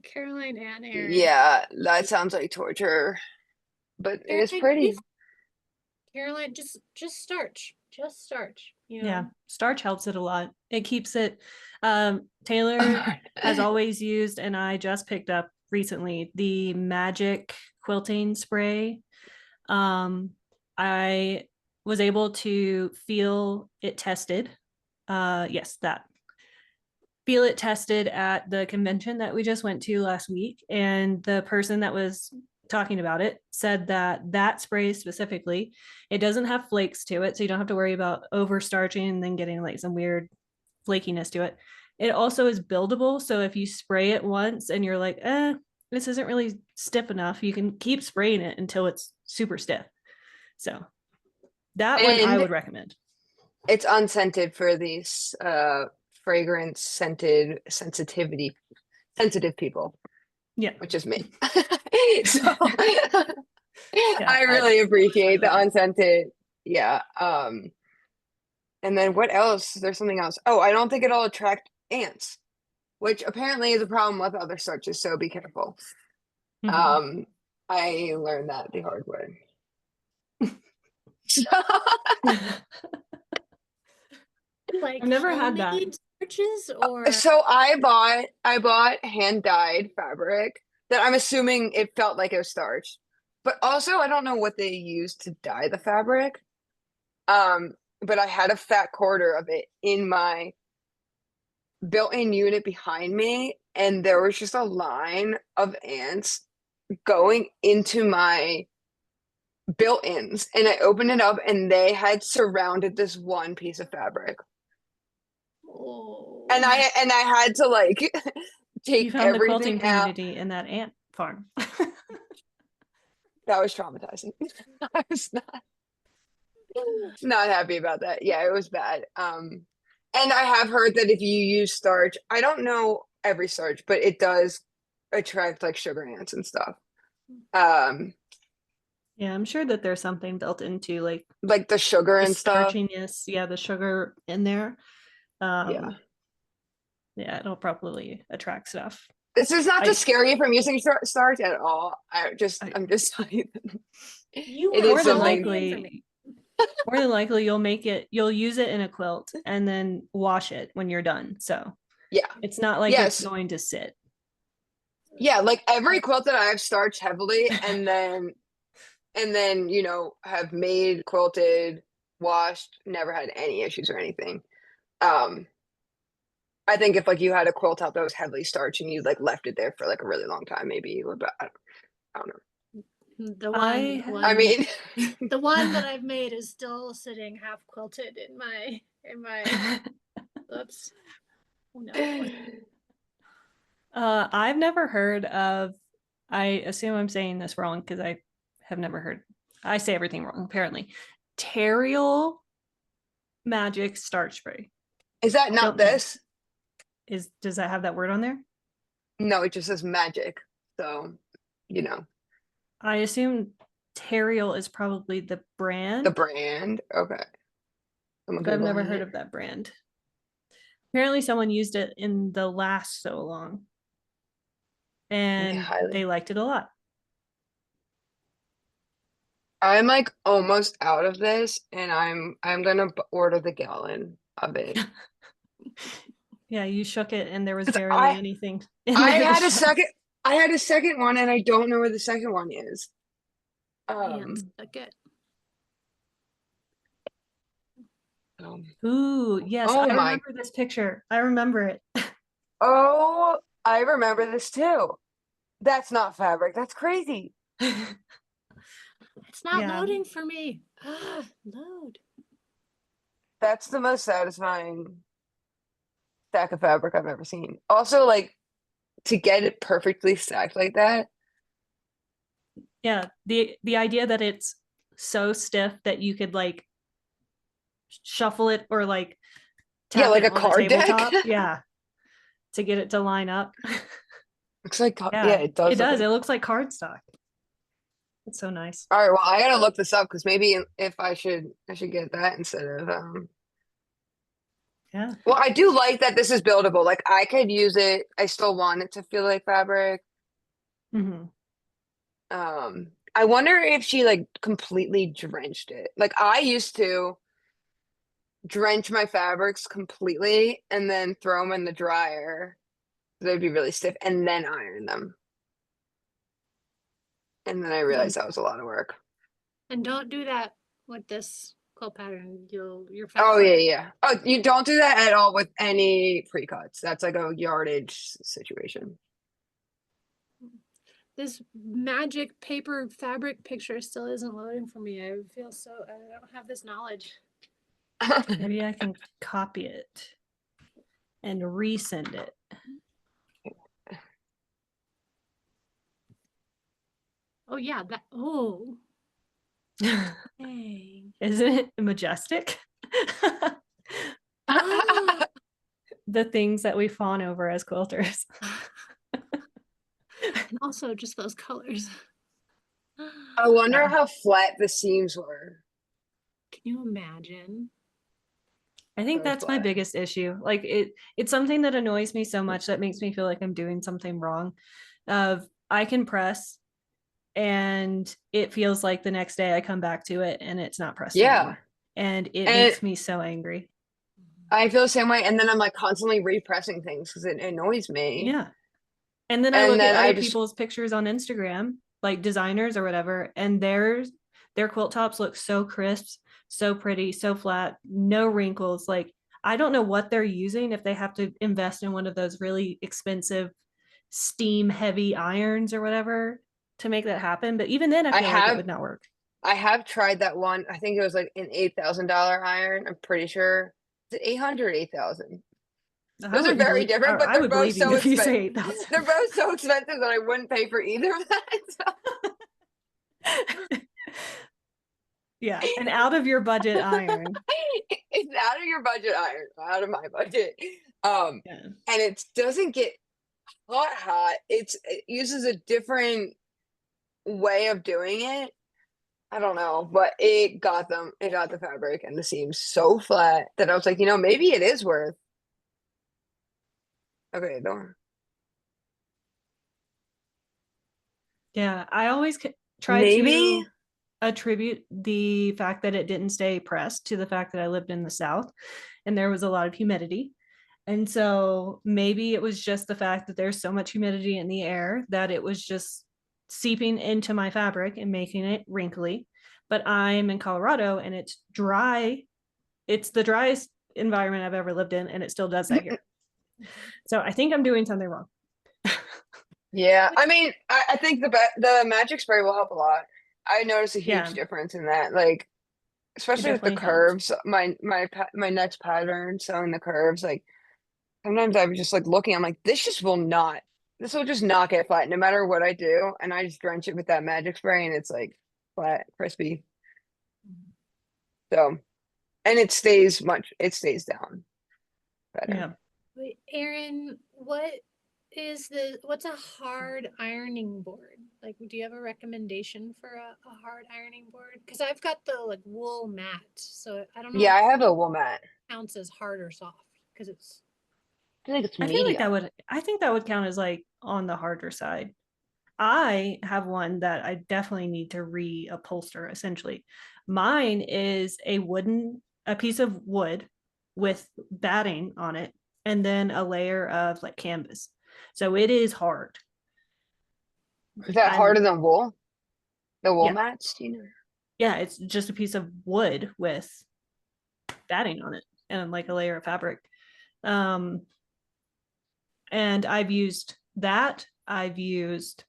Caroline and Aaron. Yeah, that sounds like torture, but it is Caroline, pretty. Caroline, just starch. Just starch. You know? Yeah, starch helps it a lot. It keeps it. Taylor has always used, and I just picked up recently the Magic quilting spray. I was able to feel it tested. Yes, that feel it tested at the convention that we just went to last week, and the person that was talking about it said that that spray specifically, it doesn't have flakes to it, so you don't have to worry about over starching and then getting like some weird flakiness to it. It also is buildable, so if you spray it once and you're like, this isn't really stiff enough, you can keep spraying it until it's super stiff. So that one I And would recommend. it's unscented for these fragrance scented sensitive people, Yeah. which is me. So Yeah, I really appreciate the unscented. Yeah. And then what else? There's something else. Oh, I don't think it'll attract ants, which apparently is a problem with other starches, so be careful. Mhm. I learned that the hard way. So, Like I've never had that. homemade starches or so I bought hand dyed fabric that I'm assuming it felt like it was starch. But also I don't know what they used to dye the fabric. But I had a fat quarter of it in my built-in unit behind me, and there was just a line of ants going into my built-ins, and I opened it up and they had surrounded this one piece of fabric. oh. And I had to like You take found the quilting everything out. community in that ant farm. That was traumatizing. I was not happy about that. Yeah, it was bad. And I have heard that if you use starch, I don't know every starch, but it does attract like sugar ants and stuff. Yeah, I'm sure that there's something built into like Like the sugar the and stuff. starchiness. Yeah, the sugar in there. Yeah. Yeah, it'll probably attract stuff. This is not to I, scare you from using starch at all. I'm just telling you. You It were is more than something. likely you'll use it in a quilt and then wash it when you're done. So Yeah. it's not like it's Yes. going to sit. Yeah, like every quilt that I've starched heavily and then, have made, quilted, washed, never had any issues or anything. I think if like you had a quilt out that was heavily starched and you like left it there for like a really long time, maybe you would, but I don't know. The I I mean, the one that I've made is still sitting half quilted in my oops. Oh no. I've never heard of, I assume I'm saying this wrong because I have never heard, I say everything wrong apparently. Terrial magic starch spray. is that not Don't know. this? Does that have that word on there? No, it just says magic. So, I assume Terrial is probably the brand. the brand. Okay. I'm But I've never Googling heard it. of that brand. Apparently someone used it in the last so long. And they liked it a lot. I'm like almost out of this, and I'm gonna order the gallon of it. Yeah, you shook it and there was 'Cause barely anything in I there. had a second. I had a second one, and I don't know where the second one is. Ants stuck it. Ooh, yes, Oh I my. remember this picture. I remember it. Oh, I remember this too. That's not fabric. That's crazy. It's not Yeah. loading for me. Load. That's the most satisfying. stack of fabric I've ever seen. Also, like to get it perfectly stacked like that. Yeah, the idea that it's so stiff that you could like shuffle it or like Yeah, tap like it a on a card deck. tabletop. Yeah, to get it to line up. Looks like yeah, Yeah, it it does look does. like. It looks like cardstock. It's so nice. All right, well, I gotta look this up because maybe if I should get that instead of Yeah. Well, I do like that this is buildable. Like I could use it. I still want it to feel like fabric. Hmm. I wonder if she like completely drenched it. Like I used to drench my fabrics completely and then throw them in the dryer. They'd be really stiff and then iron them. And then I realized that was a lot of work. And don't do that with this quilt pattern. Your Oh fabric. yeah. Oh, you don't do that at all with any pre-cuts. That's like a yardage situation. This magic paper fabric picture still isn't loading for me. I feel so, I don't have this knowledge. Maybe I can copy it and resend it. Oh yeah, dang. Isn't it majestic? The things that we fawn over as quilters. And also just those colors. I wonder Yeah. how flat the seams were. Can you imagine? I think Very that's my flat. biggest issue. Like it's something that annoys me so much that makes me feel like I'm doing something wrong. Of I can press and it feels like the next day I come back to it and it's not pressed Yeah. anymore. And it And makes me so angry. I feel the same way. And then I'm like constantly repressing things because it annoys me. Yeah. And then I And look at then I other just, people's pictures on Instagram, like designers or whatever, and their quilt tops look so crisp, so pretty, so flat, no wrinkles. Like I don't know what they're using if they have to invest in one of those really expensive steam heavy irons or whatever to make that happen. But even then I I feel like it have, would not work. I have tried that one. I think it was like an $8,000 iron. I'm pretty sure. Is it 800, 8,000? Those are very different, but I they're would both believe you so if you expensive. say 8,000. They're both so expensive that I wouldn't pay for either of that. Yeah, an out of your budget iron. It's out of your budget iron, out of my budget. Yeah. And it doesn't get hot. It uses a different way of doing it. I don't know, but it got them. It got the fabric and the seams so flat that I was like, maybe it is worth. Okay, don't. Yeah, I always try Maybe. to attribute the fact that it didn't stay pressed to the fact that I lived in the South and there was a lot of humidity. And so maybe it was just the fact that there's so much humidity in the air that it was just seeping into my fabric and making it wrinkly. But I'm in Colorado and it's dry. It's the driest environment I've ever lived in, and it still does that here. So I think I'm doing something wrong. Yeah, I mean, I think the magic spray will help a lot. I noticed a huge Yeah. difference in that, like especially with the definitely helps. curves. My next pattern, sewing the curves, like sometimes I was just like looking, I'm like, this will just not get flat no matter what I do, and I just drench it with that magic spray, and it's like flat, crispy. So, and it stays down better. Yeah. Wait, Erin, what's a hard ironing board? Like, do you have a recommendation for a hard ironing board? Because I've got the like wool mat, so I don't know Yeah, if I have a wool mat. it counts as hard or soft because it's. I feel like it's I feel like medium. I think that would count as like on the harder side. I have one that I definitely need to reupholster essentially. Mine is a piece of wood with batting on it and then a layer of like canvas. So it is hard. Is that And harder than wool? The wool yeah, mats, do you know? yeah, it's just a piece of wood with batting on it and like a layer of fabric. And I've used that. I've used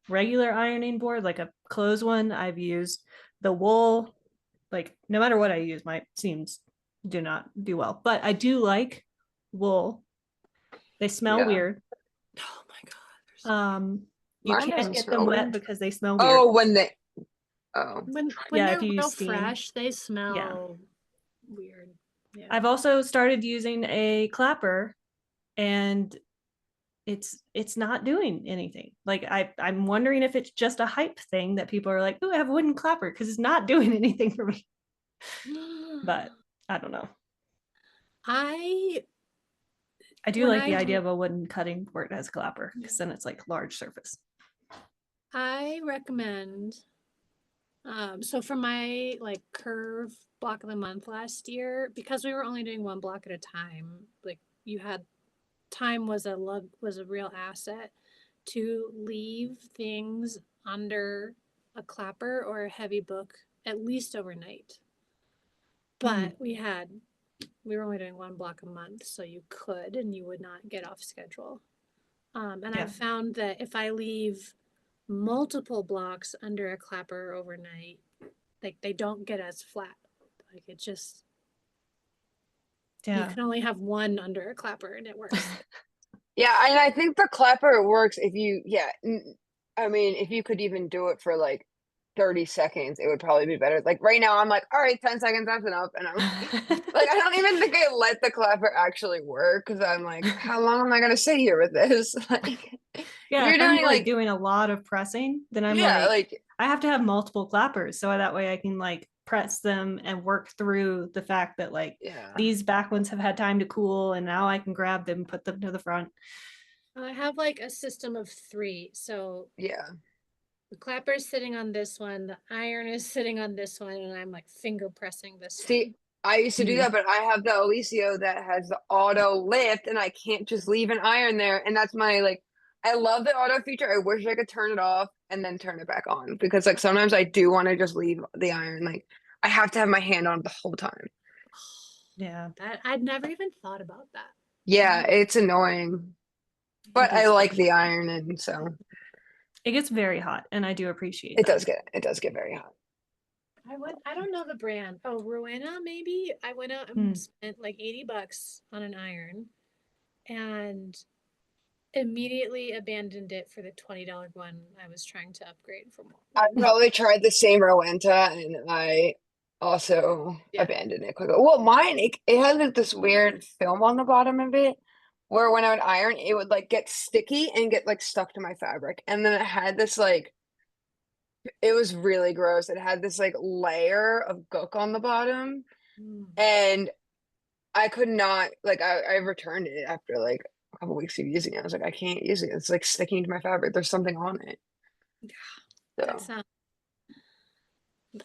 regular ironing board, like a clothes one. I've used the wool. Like no matter what I use, my seams do not do well. But I do like wool They smell Yeah. weird. Oh my God. You Mine can't doesn't get smell them wet weird. because they smell weird. Oh, oh, When Yeah, they're if you real use steam. fresh, they smell weird. Yeah. I've also started using a clapper, and it's not doing anything. Like I'm wondering if it's just a hype thing that people are like, oh, I have a wooden clapper, because it's not doing anything for me. But I don't know. I I do when like I the idea do- of a wooden cutting board as a clapper, because then it's like large surface. I recommend so for my like curve block of the month last year, because we were only doing one block at a time, like you had time was a real asset to leave things under a clapper or a heavy book at least overnight. But we were only doing one block a month, so you could and you would not get off schedule. And Yeah. I've found that if I leave multiple blocks under a clapper overnight, like they don't get as flat. Like it just you Yeah. can only have one under a clapper and it works. yeah. And I think the clapper works if you, I mean, if you could even do it for like 30 seconds, it would probably be better. Like right now, I'm like, all right, 10 seconds, that's enough. And I'm like, I don't even think I let the clapper actually work, because I'm like, how long am I going to sit here with this? Like, Yeah, you're if I'm doing like like, doing a lot of pressing, then I'm yeah, like, I have to have multiple clappers, so that way I can like press them and work through the fact that like yeah, these back ones have had time to cool, and now I can grab them and put them to the front. I have like a system of 3. So yeah. the clapper is sitting on this one, the iron is sitting on this one, and I'm like finger pressing this See, one. I used to do that, but I have the Alicio that has the auto lift, and I can't just leave an iron there. And that's my like, I love the auto feature. I wish I could turn it off and then turn it back on, because like sometimes I do want to just leave the iron. Like I have to have my hand on it the whole time. Yeah, That I'd never even thought about that. Yeah, it's annoying, but it I is like the frustrating. iron, and so It gets very hot, and I do appreciate that. it does get very hot. I don't know the brand. Oh, Rowena, maybe. I went out and spent like $80 on an iron and immediately abandoned it for the $20 one I was trying to upgrade from. I probably tried the same Rowenta, and I also Yeah. abandoned it quickly. Well, mine it had like this weird film on the bottom of it, where when I would iron, it would like get sticky and get like stuck to my fabric, and then it had this like, it was really gross. It had this like layer of gook on the bottom, and I could not like I returned it after like a couple weeks of using it. I was like, I can't use it. It's like sticking to my fabric. There's something on it. That So sounds.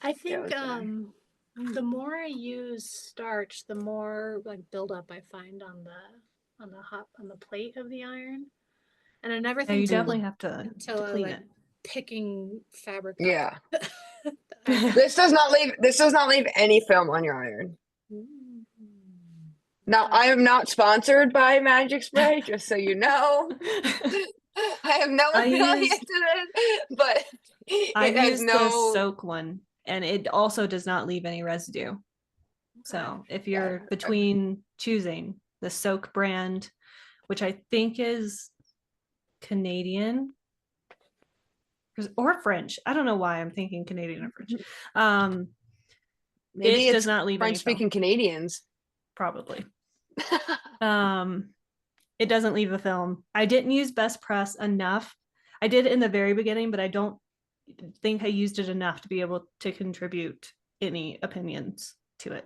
I yeah, it think was bad. the more I use starch, the more like buildup I find on the plate of the iron. And I never Yeah, you think to look definitely have to until I clean like picking fabric Yeah. up. it. This does not leave any film on your iron. Mm. Now, That- I am not sponsored by Magic Spray, just so you know. I have no I affiliate use to this, but I it has use the no. soak one, and it also does not leave any residue. So if you're between choosing the soak brand, which I think is Canadian or French, I don't know why I'm thinking Canadian or French. Maybe It does it's not leave any film, French-speaking Canadians. probably. It doesn't leave a film. I didn't use Best Press enough. I did it in the very beginning, but I don't think I used it enough to be able to contribute any opinions to it.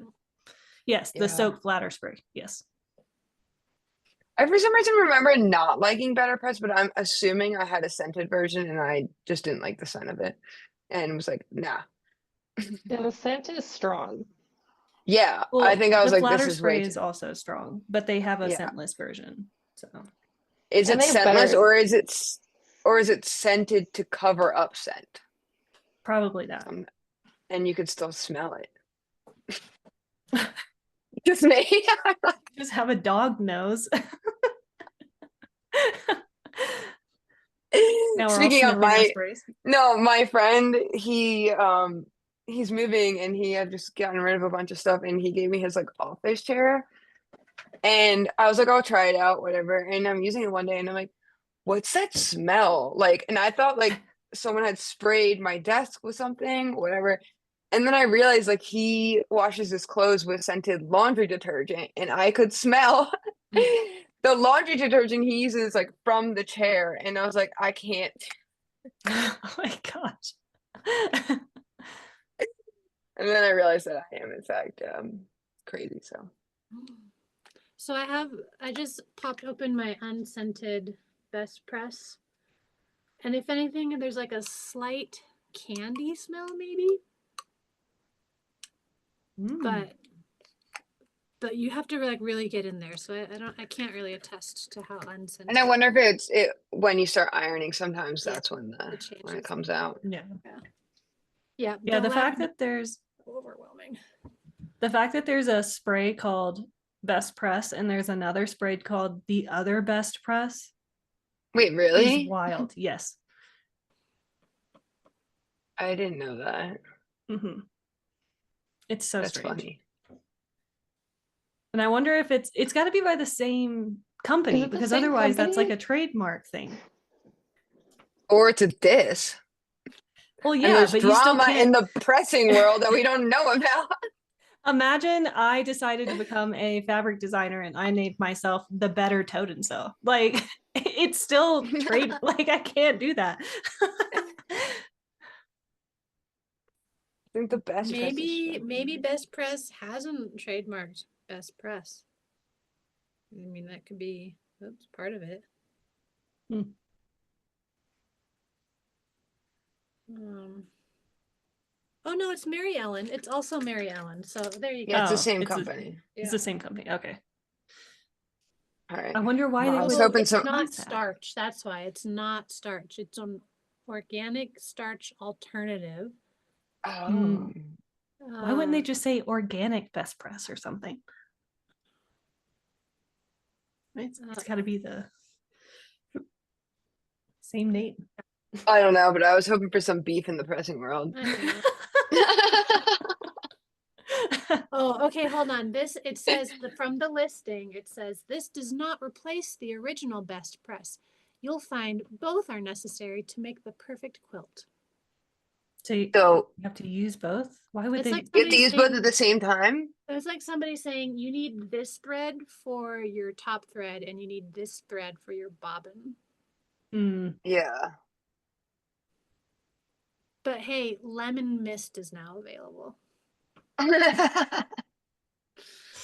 Yes, the Yeah. soak flatter spray. Yes. I for some reason remember not liking Better Press, but I'm assuming I had a scented version and I just didn't like the scent of it and was like, nah. Yeah, the scent is strong. Yeah, I Well, think I was the like, this flatter is way spray too. is also strong, but they have a Yeah. scentless version. So Is And it they have scentless, better. or is it scented to cover up scent? probably that. And you could still smell it. Just me. Just have a dog nose. Now we're all Speaking of sniffing our my sprays. my friend, he's moving and he had just gotten rid of a bunch of stuff and he gave me his like office chair. And I was like, I'll try it out, whatever. And I'm using it one day and I'm like, what's that smell? Like, and I thought like someone had sprayed my desk with something, whatever. And then I realized like he washes his clothes with scented laundry detergent, and I could smell the laundry detergent he uses like from the chair. And I was like, I can't. Oh my gosh. And then I realized that I am in fact crazy. So So I just popped open my unscented Best Press. And if anything, there's like a slight candy smell maybe, Mm. but you have to like really get in there. So I can't really attest to how unscented. and I wonder if it's when you start ironing, sometimes Yeah, that's when it when it changes. comes out. Yeah. Yeah, Yeah, the fact lavender that there's overwhelming. a spray called Best Press and there's another spray called the other Best Press Wait, is really? wild. Yes. I didn't know that. Hmm. It's so That's strange. funny. And I wonder if it's got to be by the same Is company it the because same otherwise that's like company? a trademark thing. Or it's a diss. Well, And yeah, there's but you still drama in can't the pressing world that we don't know about. imagine I decided to become a fabric designer and I named myself the Better Toad-and-Sew. Like it's still trade like I can't do that. I think the best press is Maybe Best Press hasn't trademarked Best Press. I mean, that could be part of it. Hmm. Oh no, it's Mary Ellen. It's also Mary Ellen. So there you go. Yeah, it's the Oh, same it's company. it's the same company. Okay. All right. I wonder why Well, they I was would hoping It's some. not use that. starch. That's why it's not starch. It's an organic starch alternative. Oh. Why wouldn't they Uh, just say organic Best Press or something? It's got to be the same name. I don't know, but I was hoping for some beef in the pressing world. I know. Oh, okay, hold on. It says from the listing, it says this does not replace the original Best Press. You'll find both are necessary to make the perfect quilt. So you So have to use both? Why would It's they? like you have to somebody use both saying, at the same time? it's like somebody saying you need this thread for your top thread and you need this thread for your bobbin. Mm, Yeah. But hey, lemon mist is now available.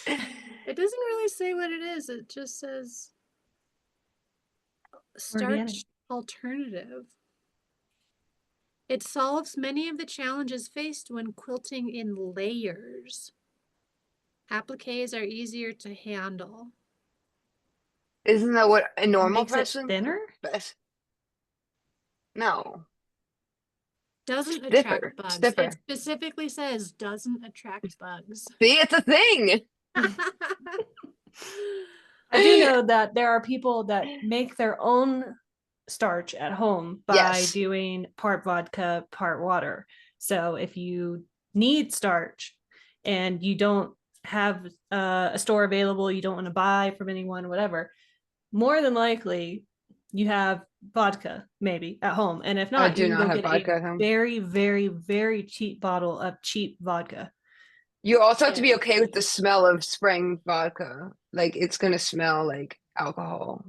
It doesn't really say what it is. It just says organic. starch alternative. It solves many of the challenges faced when quilting in layers. Appliques are easier to handle. Isn't that what a It normal makes it pressing thinner? best? No. Doesn't attract Stiffer. bugs. It Stiffer. specifically says doesn't attract bugs. See, it's a thing. I do know that there are people that make their own starch at home by Yes. doing part vodka, part water. So if you need starch and you don't have a store available, you don't want to buy from anyone, whatever, more than likely you have vodka maybe at home. And if I not, you do can not go have get a vodka at home. very, very, very cheap bottle of cheap vodka. You also have to be Yeah. okay with the smell of spraying vodka. Like it's gonna smell like alcohol.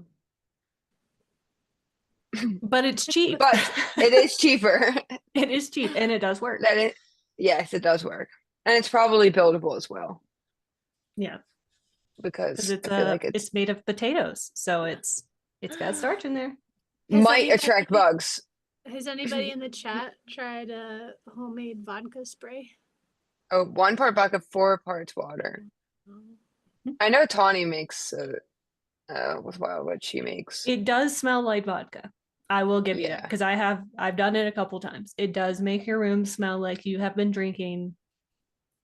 But it's cheap. But it is cheaper. It is cheap and it does work. Yes, it does work. And it's probably buildable as well. Yeah. Because Because I feel like it's made of potatoes. So it's got starch in there. might attract bugs. Has anybody in the chat tried a homemade vodka spray? Oh, 1 part vodka, 4 parts water. I know Tawny makes with what she makes. It does smell like vodka. I will give you that Yeah. because I've done it a couple times. It does make your room smell like you have been drinking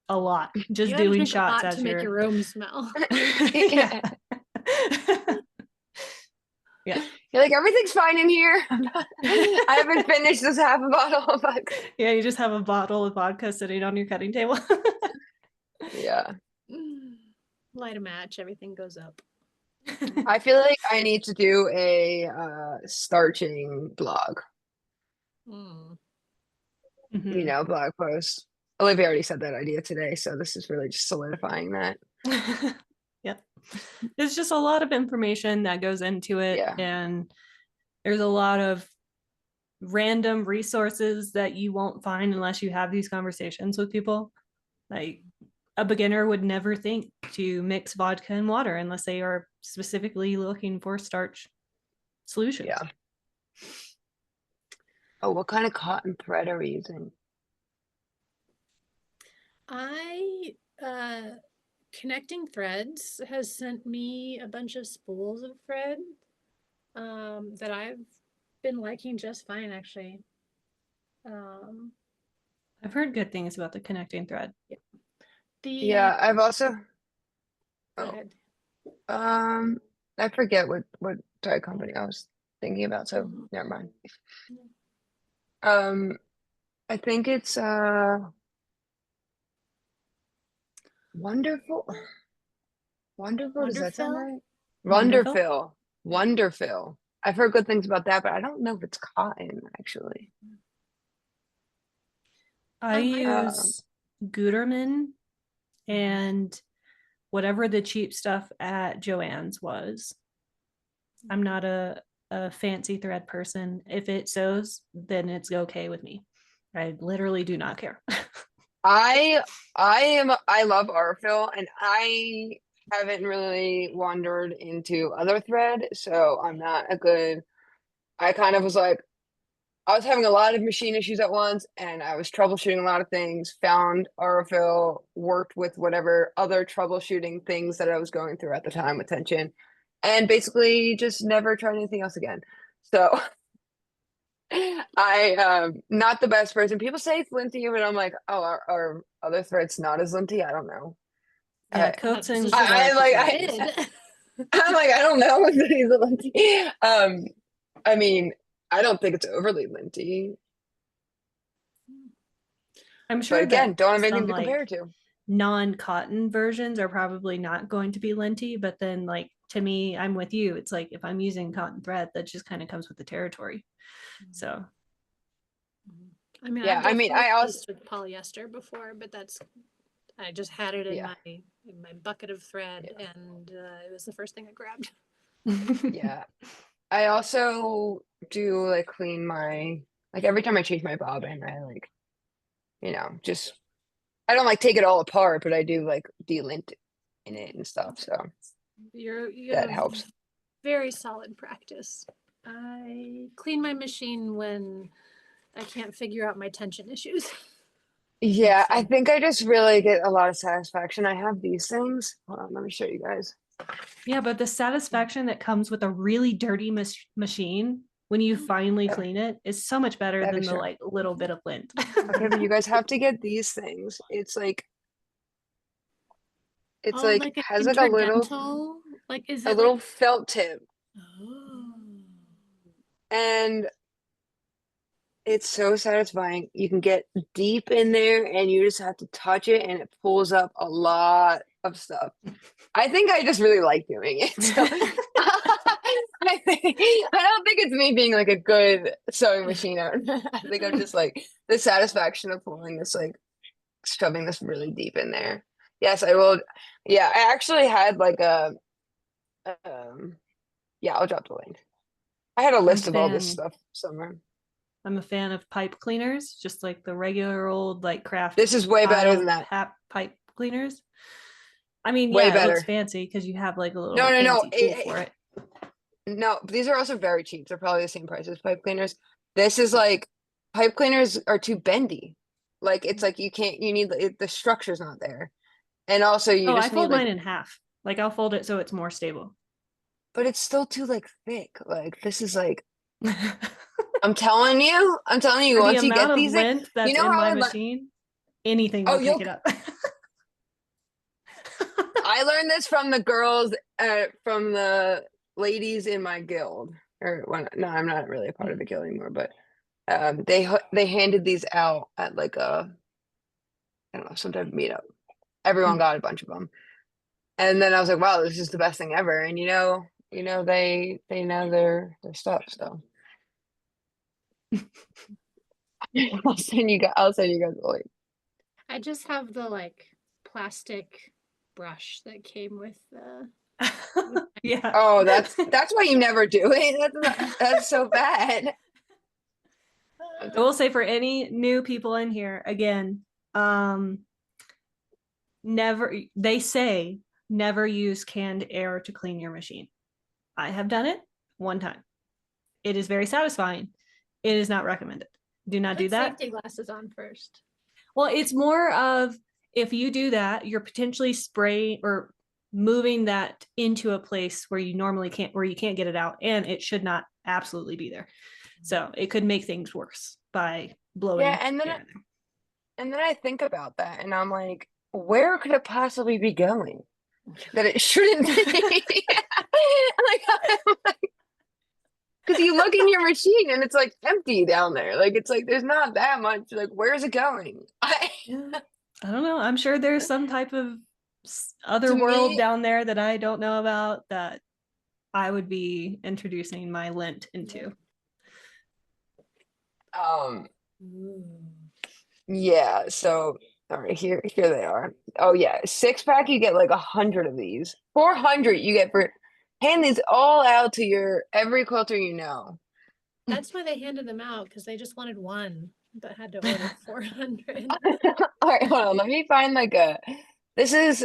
a lot, just You have to doing drink a shots lot as to make your your room smell. yeah. Yeah. You're like, everything's fine in here. I haven't finished this half a bottle of vodka. Yeah, you just have a bottle of vodka sitting on your cutting table. Yeah. Light a match, everything goes up. I feel like I need to do a starching blog, Mm. Mhm. blog post. Olivia already said that idea today, so this is really just solidifying that. Yep. There's just a lot of information that goes into it, Yeah. and there's a lot of random resources that you won't find unless you have these conversations with people. Like a beginner would never think to mix vodka and water unless they are specifically looking for starch solutions. Yeah. Oh, what kind of cotton thread are we using? Connecting Threads has sent me a bunch of spools of thread that I've been liking just fine, actually. I've heard good things about the connecting thread. Yeah, I've also Go oh, ahead. I forget what thread company I was thinking about, so never mind. I think it's Wonderful. Wonderful, does that sound Wonderful? right? Wonderful. Wonderful. Wonderful. I've heard good things about that, but I don't know if it's cotton actually. I I use Gutermann and whatever the cheap stuff at Joann's was. I'm not a fancy thread person. If it sews, then it's okay with me. I literally do not care. I love Aurifil and I haven't really wandered into other thread, so I'm not a good I kind of was like I was having a lot of machine issues at once and I was troubleshooting a lot of things, found Aurifil, worked with whatever other troubleshooting things that I was going through at the time with tension, and basically just never tried anything else again. So not the best person. People say it's linty, but I'm like, oh, are other threads not as linty? I don't know. Yeah, thought this coaxing was just I starch what is like you not I easy. did. I'm like I don't know if he's a linty. I mean, I don't think it's overly linty, I'm but sure again, that don't have anything some to compare like it to. non-cotton versions are probably not going to be linty, but then like to me, I'm with you. It's like if I'm using cotton thread, that just kind of comes with the territory. So I mean, Yeah, I've I mean, definitely I also used with polyester before, but I just had it yeah, in my bucket of thread, yeah, and it was the first thing I grabbed. yeah. I also do like clean my like every time I change my bobbin, I like just I don't like take it all apart, but I do like delint in it and stuff, so You have that a helps. very solid practice. I clean my machine when I can't figure out my tension issues. Yeah, I think I just really get a lot of satisfaction. I have these things. Hold on, let me show you guys. yeah, but the satisfaction that comes with a really dirty machine when you finally Yeah, clean it is so much better that than is the true. like little bit of lint. Okay, but you guys have to get these things. It's Oh, like like an has like interdental? Like, is a it like, little felt tip, oh, and it's so satisfying. You can get deep in there and you just have to touch it and it pulls up a lot of stuff. I think I just really like doing it. So I don't think it's me being like a good sewing machine owner. I think I'm just like the satisfaction of pulling this like shoving this really deep in there. Yes, I will. Yeah, I actually had like um yeah, I'll drop the link. I had a I'm list of all this fan. stuff somewhere. I'm a fan of pipe cleaners, just like the regular old like craft This is way better than tile that. pipe cleaners. I mean, Way yeah, it looks better. fancy because you have like a No, little no, no. fancy tool for it. No, these are also very cheap. They're probably the same price as pipe cleaners. This is like pipe cleaners are too bendy. Like it's like you can't. You need the structure's not there, and also you Oh, I just need fold like. mine in half. Like I'll fold it so it's more stable. But it's still too like thick. Like this is like. I'm telling you. I'm telling you. For the Once you amount get of these, things, lint you that's know in how my I learned. machine, anything Oh, will pick it up. I learned this from the girls, from the ladies in my guild. Or when no, I'm not really a part of the guild anymore. But they handed these out at like a I don't know some type of meetup. Everyone got a bunch of them, And then I was like, wow, this is the best thing ever. And they know their stuff. So I'll send you guys the link. I just have the like plastic brush that came with the. Yeah. Oh, that's why you never do it. That's so bad. I will say for any new people in here, again, they say never use canned air to clean your machine. I have done it one time. It is very satisfying. It is not recommended. Do not do Put that. safety glasses on first. Well, it's more of if you do that, you're potentially spraying or moving that into a place where you normally can't, where you can't get it out, and it should not absolutely be there. So it could make things worse by blowing Yeah, and then air in there. and then I think about that, and I'm like, where could it possibly be going that it shouldn't be? Like, because you look in your machine and it's like empty down there. Like it's like there's not that much. Like where's it going? Yeah. I don't know. I'm sure there's some type of other To world me, down there that I don't know about that I would be introducing my lint into. um, yeah. So all right, here they are. Oh yeah, 6-pack you get like 100 of these. 400 you get for hand these all out to your every quilter you know. That's why they handed them out because they just wanted one, but had to order 400. All right, hold on. Let me find like a. This is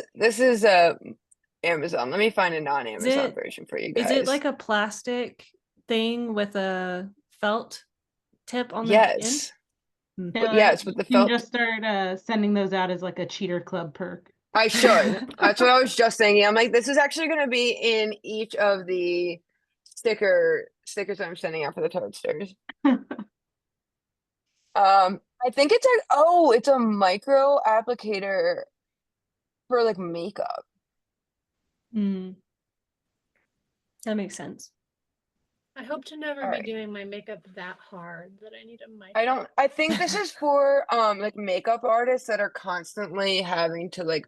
Amazon. Let me find a non-Amazon version for you Is it guys. like a plastic thing with a felt tip on the end? Yes. Hmm. But yes, with the You can felt. just start sending those out as like a cheater club perk. I should. That's what I was just thinking. I'm like, this is actually going to be in each of the stickers that I'm sending out for the Toadsters. I think it's a micro applicator for like makeup. Mm. That makes sense. I hope to never All be right. doing my makeup that hard that I need a mic. I think this is for like makeup artists that are constantly having to like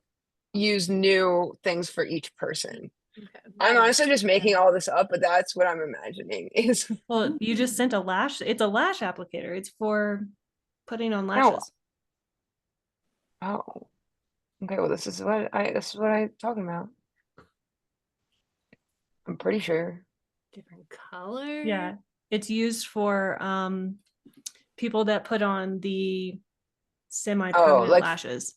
use new things for each person. Okay. I'm honestly just making all this up, but that's what I'm imagining is Well, you just sent a lash. It's a lash applicator. It's for putting on Oh. lashes. Oh. Okay, well this is what I'm talking about. I'm pretty sure. Different color. Yeah. It's used for people that put on the semi-permanent like lashes.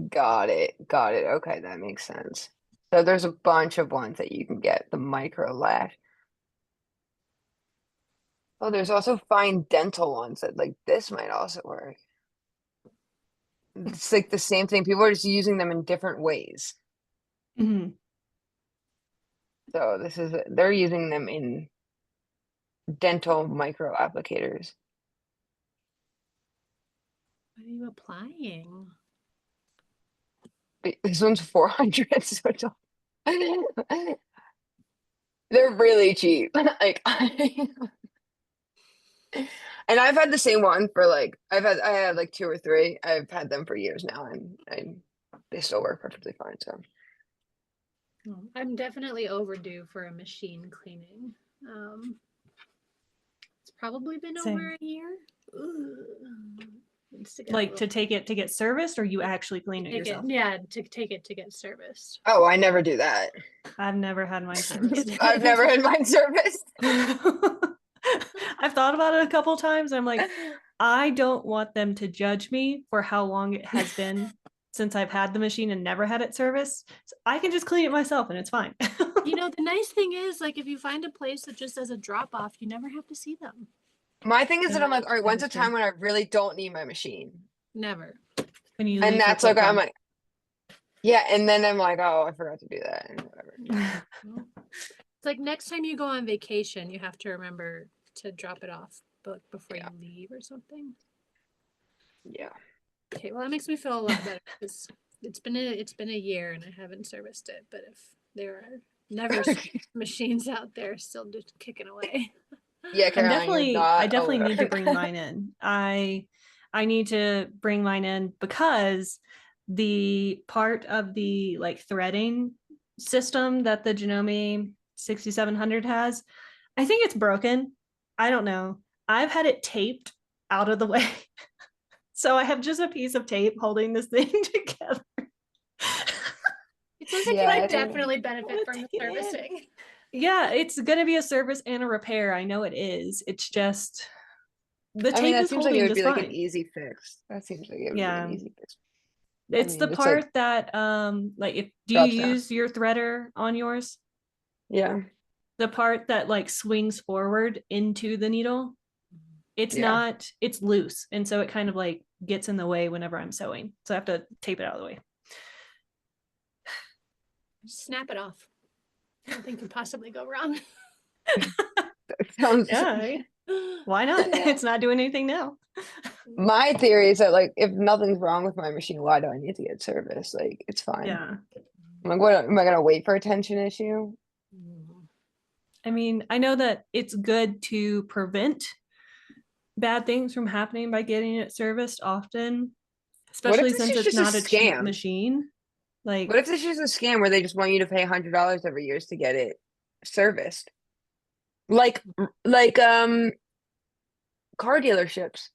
got it. Okay, that makes sense. So there's a bunch of ones that you can get, the micro lash. Oh, there's also fine dental ones that like this might also work. It's like the same thing. People are just using them in different ways. Mhm. So they're using them in dental micro applicators. What are you applying? This one's 400, so they're really cheap. Like and I've had the same one for like I had like 2 or 3. I've had them for years now and they still work perfectly fine. So I'm definitely overdue for a machine cleaning. It's probably been Same. over a year. Needs to get a Like little- to take it to get serviced, or you actually clean it take it, yourself? yeah, to take it to get serviced. oh, I never do that. I've never had mine serviced. I've never had mine serviced. I've thought about it a couple times. I'm like, I don't want them to judge me for how long it has been since I've had the machine and never had it serviced. So I can just clean it myself and it's fine. You know, the nice thing is, like, if you find a place that just does a drop off, you never have to see them. My thing is that Yeah, I'm like, all right, that when's is a true. time when I really don't need my machine? Never. When you And leave for that's like I'm QuiltCon. like, yeah, and then I'm like, oh, I forgot to do that and whatever. It's like next time you go on vacation, you have to remember to drop it off before Yeah. you leave or something. Yeah. Okay, well that makes me feel a lot better because it's been a year and I haven't serviced it. But if there are never machines out there still just kicking away. Yeah, Caroline, you're not I definitely need to alone. bring mine in. I need to bring mine in because the part of the like threading system that the Janome 6700 has, I think it's broken. I don't know. I've had it taped out of the way. So I have just a piece of tape holding this thing together. It sounds like you Yeah, I would don't- definitely benefit Let's from the take it in. servicing. Yeah, it's going to be a service and a repair. I know it is. It's just the I mean, tape that is seems like it holding would just be like an fine. easy fix. That seems like it would be Yeah. an easy fix. It's mean, the it's like part that like if do you drops down. use your threader on yours? Yeah. The part that like swings forward into the needle. It's Yeah. not, it's loose. And so it kind of like gets in the way whenever I'm sewing. So I have to tape it out of the way. Snap it off. Nothing could possibly go wrong. Sounds Yeah. Why not? Yeah. It's not doing anything now. My theory is that like if nothing's wrong with my machine, why do I need to get service? Like it's fine. Yeah. I'm like, what am I gonna wait for a tension issue? I mean, I know that it's good to prevent bad things from happening by getting it serviced often, What if especially this since is it's just a not a cheap scam? machine. Like, What if this is a scam where they just want you to pay $100 every year to get it serviced? Like car dealerships.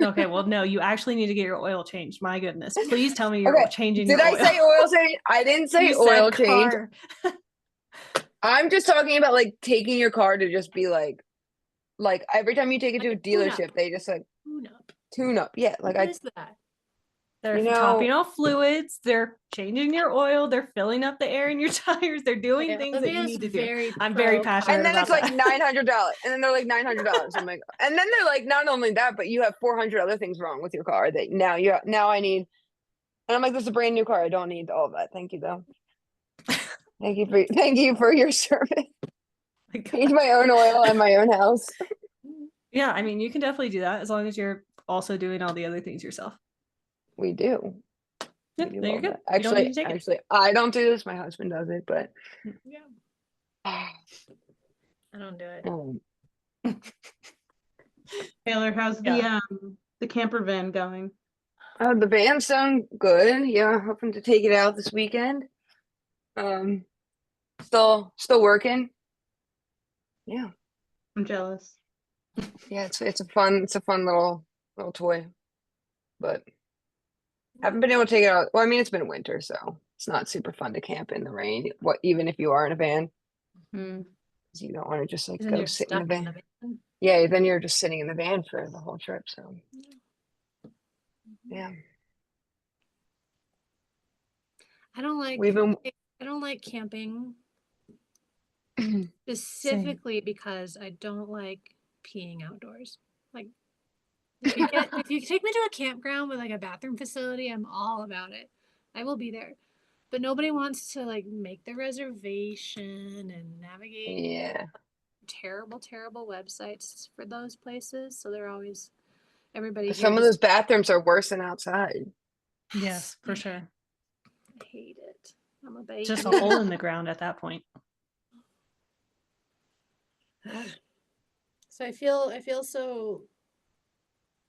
okay, well, no, you actually need to get your oil changed. My goodness. Please tell me you're Okay, changing did your I oil. say oil change? I didn't say You oil said change. car. I'm just talking about like taking your car to just be like every time you take it to a Like a tune-up. dealership, they just like Tune-up. tune up. Yeah, like What I is that? They're You know- topping off fluids. They're changing your oil. They're filling up the air in your tires. They're doing Okay, things that you Olivia's need to do. very I'm very pro passionate and then about it's like that. $900, and then they're like $900. I'm like, and then they're like, not only that, but you have 400 other things wrong with your car that now I need. And I'm like, this is a brand new car. I don't need all of that. Thank you though. Thank you for your service. My God. Change my own oil and my own house. Yeah, I mean, you can definitely do that as long as you're also doing all the other things yourself. We do. Yep, We do then you're all good. that. You don't need to take it. Actually, I don't do this. My husband does it, but Yeah. I don't do it. Taylor, how's the camper van going? The van's done good. Yeah, hoping to take it out this weekend. Still working. Yeah, I'm jealous. yeah. It's a fun little toy, but haven't been able to take it out. Well, I mean, it's been winter, so it's not super fun to camp in the rain. Even if you are in a van, Hmm. 'cause you don't want to just like Then go you're sit in the stuck van. in the van. Yeah, then you're just sitting in the van for the whole trip. So yeah, I don't we've been. like camping Mhm. specifically because I don't like peeing outdoors. Like if you take me to a campground with like a bathroom facility, I'm all about it. I will be there. But nobody wants to like make the reservation and navigate Yeah, terrible websites for those places. So they're always everybody here some of those bathrooms are worse than outside. Yes, for sure. I hate it. I'm a baby. Just a hole in the ground at that point. So I feel so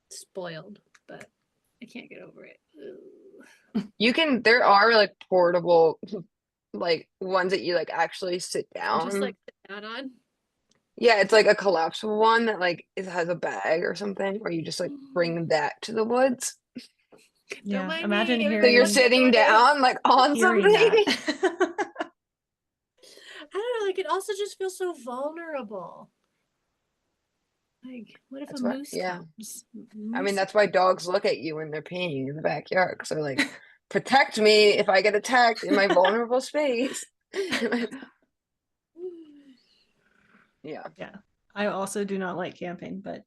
spoiled, but I can't get over it. There are like portable, like ones that you like actually sit And just down. like sit down on. Yeah, it's like a collapsible one that like it has a bag or something where you just like bring that to the woods. Yeah, mind imagine me, So hearing you're everyone's sitting doing it. down like on hearing something. that. I don't know, like it also just feels so vulnerable. Like, what if That's a why- moose yeah. comes? I mean, that's why dogs look at you when they're peeing in the backyard. So like, protect me if I get attacked in my vulnerable space. Yeah. Yeah. I also do not like camping, but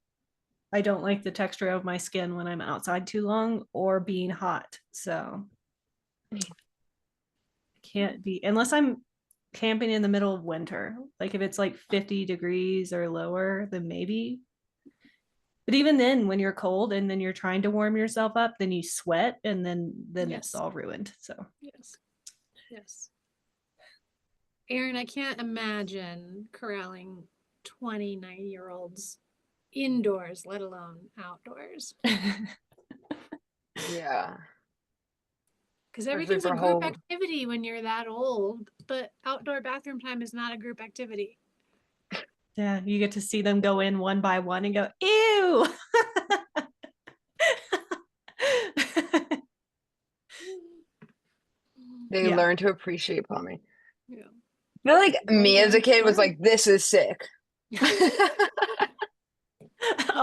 I don't like the texture of my skin when I'm outside too long or being hot. So I can't be unless I'm camping in the middle of winter. Like if it's like 50 degrees or lower, then maybe. But even then, when you're cold and then you're trying to warm yourself up, then you sweat and then Yes. it's all ruined. So Yes. Aaron, I can't imagine corralling 29-year-olds indoors, let alone outdoors. Yeah. Because Especially everything's a for group home. activity when you're that old, but outdoor bathroom time is not a group activity. Yeah, you get to see them go in one by one and go, ew. They Yeah. learn to appreciate plumbing. Yeah. I feel like Well me as a done, kid was yeah. like, this is sick. A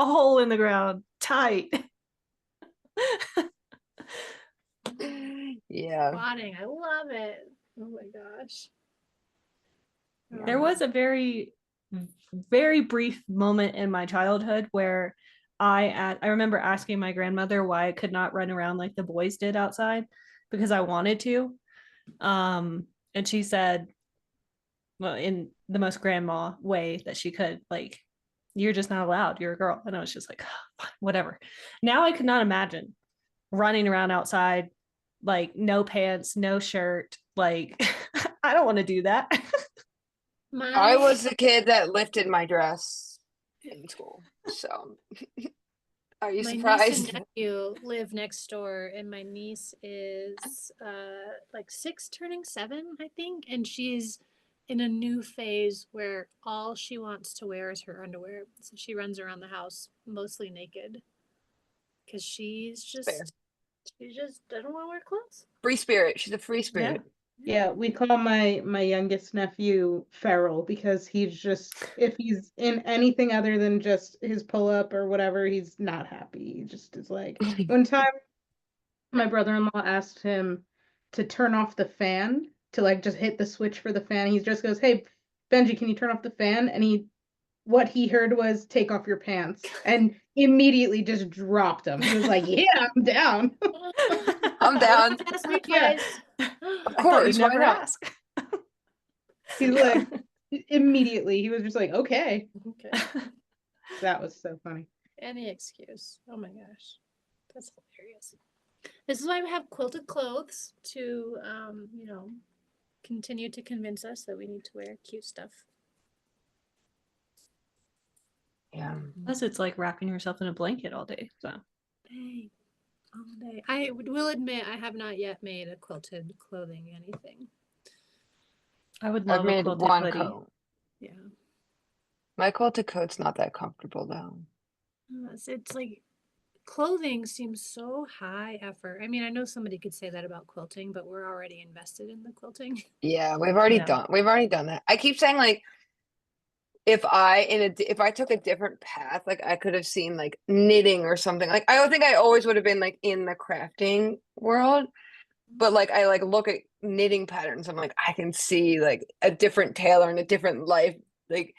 hole in the ground, tight. Yeah. Squatting, I love it. Oh my gosh. There was a very, very brief moment in my childhood where I remember asking my grandmother why I could not run around like the boys did outside because I wanted to. And she said, well, in the most grandma way that she could, like, you're just not allowed. You're a girl. And I was just like, oh, whatever. Now I could not imagine running around outside, like no pants, no shirt. Like, I don't want to do that. I My was the kid that lifted my dress in school. So are you My niece surprised? and nephew live next door, and my niece is like 6 turning 7, I think, and she's in a new phase where all she wants to wear is her underwear. So she runs around the house mostly naked because Fair. she just doesn't want to wear clothes. Free spirit. She's a free spirit. Yeah, we call my youngest nephew feral because he's just, if he's in anything other than just his pull-up or whatever, he's not happy. He just is like, one time my brother-in-law asked him to turn off the fan, to like just hit the switch for the fan. He just goes, "Hey, Benji, can you turn off the fan?" And what he heard was, "Take off your pants," and immediately just dropped him. He was like, "Yeah, I'm down." I'm down. Ask me Yeah. twice. Of I thought course, you'd why never not? ask. He's like, immediately, he was just like, "Okay." Okay. That was so funny. Any excuse. Oh my gosh. That's hilarious. This is why we have quilted clothes to, continue to convince us that we need to wear cute stuff. Yeah. Plus, it's like wrapping yourself in a blanket all day. So Dang, all day. I will admit I have not yet made a quilted clothing anything. I would I've love a made quilted one hoodie. coat. Yeah. My quilted coat's not that comfortable though. It's like clothing seems so high effort. I mean, I know somebody could say that about quilting, but we're already invested in the quilting. Yeah, we've already done that. I keep saying like if I took a different path, like I could have seen like knitting or something. Like I don't think I always would have been like in the crafting world, but like I like look at knitting patterns. I'm like I can see like a different tailor and a different life, like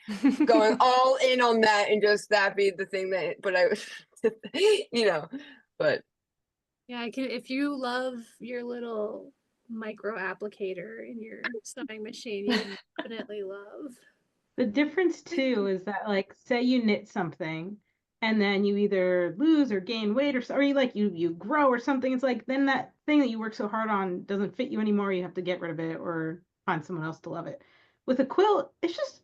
going all in on that and just that be the thing that. But I was, but Yeah, I can. If you love your little micro applicator in your sewing machine, you would definitely love. The difference too is that, like, say you knit something and then you either lose or gain weight, or you grow or something. It's like then that thing that you work so hard on doesn't fit you anymore. You have to get rid of it or find someone else to love it. With a quilt, it's just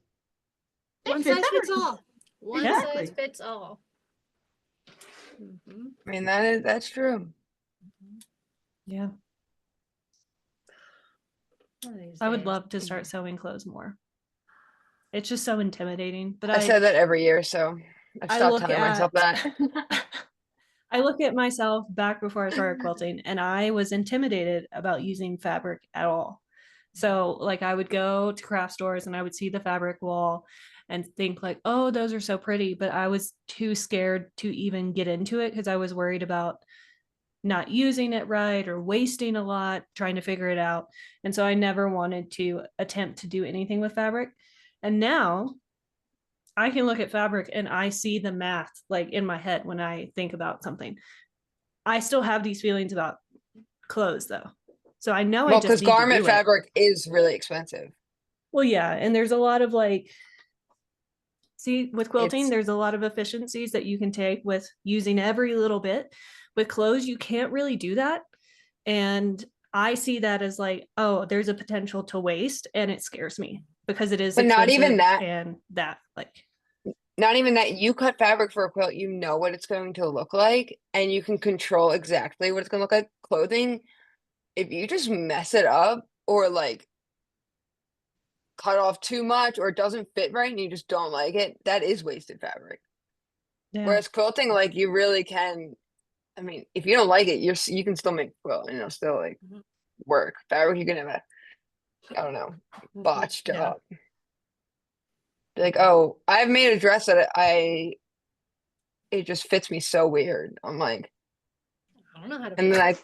One it fits size fits everything. all. One Exactly. size fits all. Mm-hmm. I mean that's true. Yeah, One of these I would days. love to start sewing clothes more. It's just so intimidating. But I said that every year, so I've I stopped look telling myself that. I look at myself back before I started quilting, and I was intimidated about using fabric at all. So, like, I would go to craft stores and I would see the fabric wall and think, like, oh, those are so pretty. But I was too scared to even get into it because I was worried about not using it right or wasting a lot trying to figure it out. And so I never wanted to attempt to do anything with fabric. And now I can look at fabric and I see the math like in my head when I think about something. I still have these feelings about clothes though. So I know I Well, just because need to garment do it. fabric is really expensive. Well, yeah. And there's a lot of like, see, with quilting, It's there's a lot of efficiencies that you can take with using every little bit. With clothes, you can't really do that. And I see that as like, oh, there's a potential to waste, and it scares me because it is but not even expensive that. and that like Not even that. You cut fabric for a quilt, you know what it's going to look like, and you can control exactly what it's going to look like. Clothing, if you just mess it up or like cut off too much or it doesn't fit right and you just don't like it, that is wasted fabric. Yeah. Whereas quilting, like you really can, I mean, if you don't like it, you can still make a quilt and it'll still like work. Fabric, you can have a, I don't know, botched Yeah. job. Like, oh, I've made a dress that it just fits me so weird. I'm like, I don't know how to and fix then it.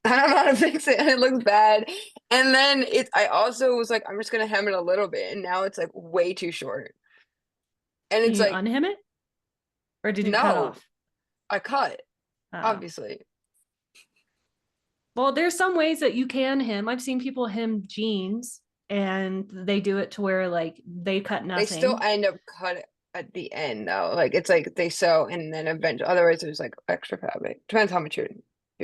I don't know how to fix it and it looks bad. And then I also was like, I'm just gonna hem it a little bit, and now it's like way too short. And Can it's you like, unhem it? Or did you cut no, off? I cut, Oh. obviously. Well, there's some ways that you can hem. I've seen people hem jeans and they do it to where like they cut They still nothing. end up cut at the end though. Like it's like they sew and then eventually otherwise there's like extra fabric. Depends how much you're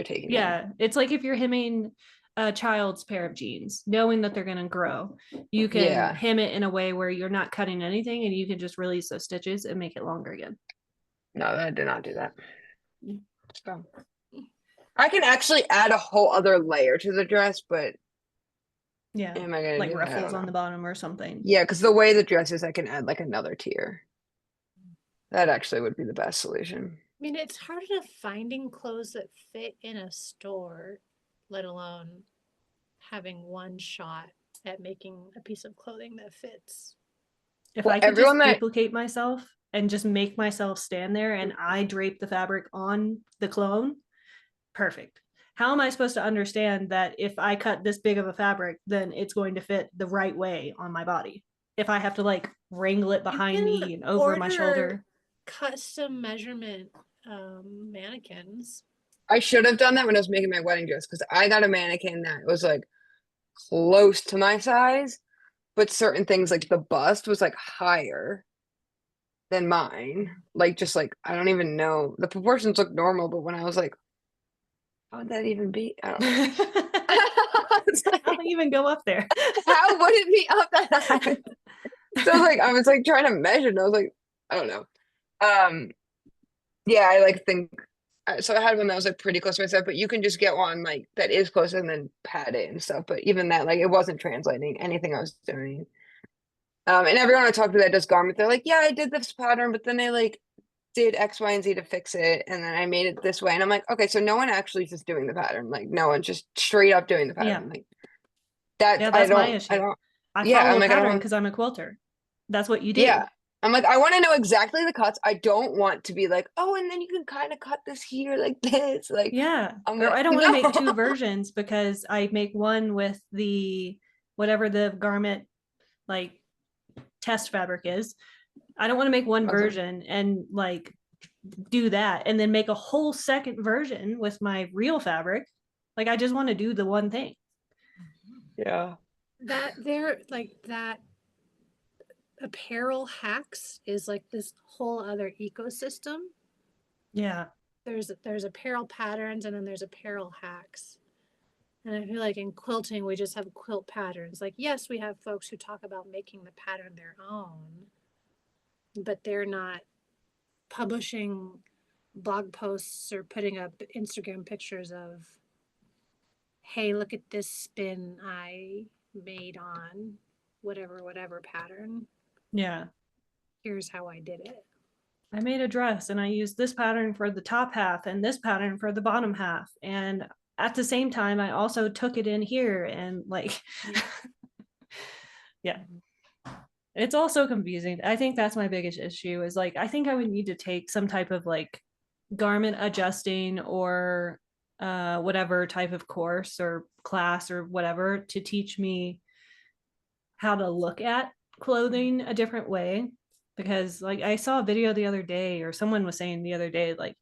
taking in. Yeah, it's like if you're hemming a child's pair of jeans, knowing that they're going to grow, you can Yeah. hem it in a way where you're not cutting anything and you can just release those stitches and make it longer again. No, I did not do that. So I can actually add a whole other layer to the dress, but Yeah, am I gonna like do that? I ruffles don't on the know. bottom or something. Yeah, because the way the dress is, I can add like another tier. That actually would be the best solution. I mean, it's hard enough finding clothes that fit in a store, let alone having one shot at making a piece of clothing that fits. If Well, I could everyone just that duplicate myself and just make myself stand there and I drape the fabric on the clone, perfect. How am I supposed to understand that if I cut this big of a fabric, then it's going to fit the right way on my body? If I have to like wrangle it behind me and over my shoulder. Custom measurement mannequins. I should have done that when I was making my wedding dress because I got a mannequin that was like close to my size, but certain things like the bust was like higher than mine. Like just like I don't even know. The proportions look normal, but when I was like, how would that even be? I don't know. It's like, How do you even go up there? how would it be up that high? So like I was like trying to measure and I was like, I don't know. Yeah, I like think so I had one that was like pretty close to myself, but you can just get one like that is close and then pat it and stuff. But even that, like it wasn't translating anything I was doing. And everyone I talked to that does garment, they're like, yeah, I did this pattern, but then I like did X, Y, and Z to fix it, and then I made it this way. And I'm like, okay, so no one actually is just doing the pattern. Like no one's just straight up doing the Yeah. pattern. Like that Yeah, I that's my don't issue. I don't I yeah, follow I'm a like, I pattern don't because I'm a quilter. That's what you do. yeah. I'm like, I want to know exactly the cuts. I don't want to be like, oh, and then you can kind of cut this here like this. Like Yeah. I'm Or like, I don't want to make two no. versions because I make one with the whatever the garment like test fabric is. I don't want to make one Okay. version and like do that and then make a whole second version with my real fabric. Like I just want to do the one thing. Yeah. That they're like that apparel hacks is like this whole other ecosystem. Yeah. There's apparel patterns and then there's apparel hacks. And I feel like in quilting we just have quilt patterns. Like yes, we have folks who talk about making the pattern their own, but they're not publishing blog posts or putting up Instagram pictures of, hey, look at this spin I made on whatever pattern. Yeah. Here's how I did it. I made a dress and I used this pattern for the top half and this pattern for the bottom half. And at the same time, I also took it in here and like, yeah. It's also confusing. I think that's my biggest issue is like, I think I would need to take some type of like garment adjusting or whatever type of course or class or whatever to teach me how to look at clothing a different way. Because like I saw a video the other day or someone was saying the other day, like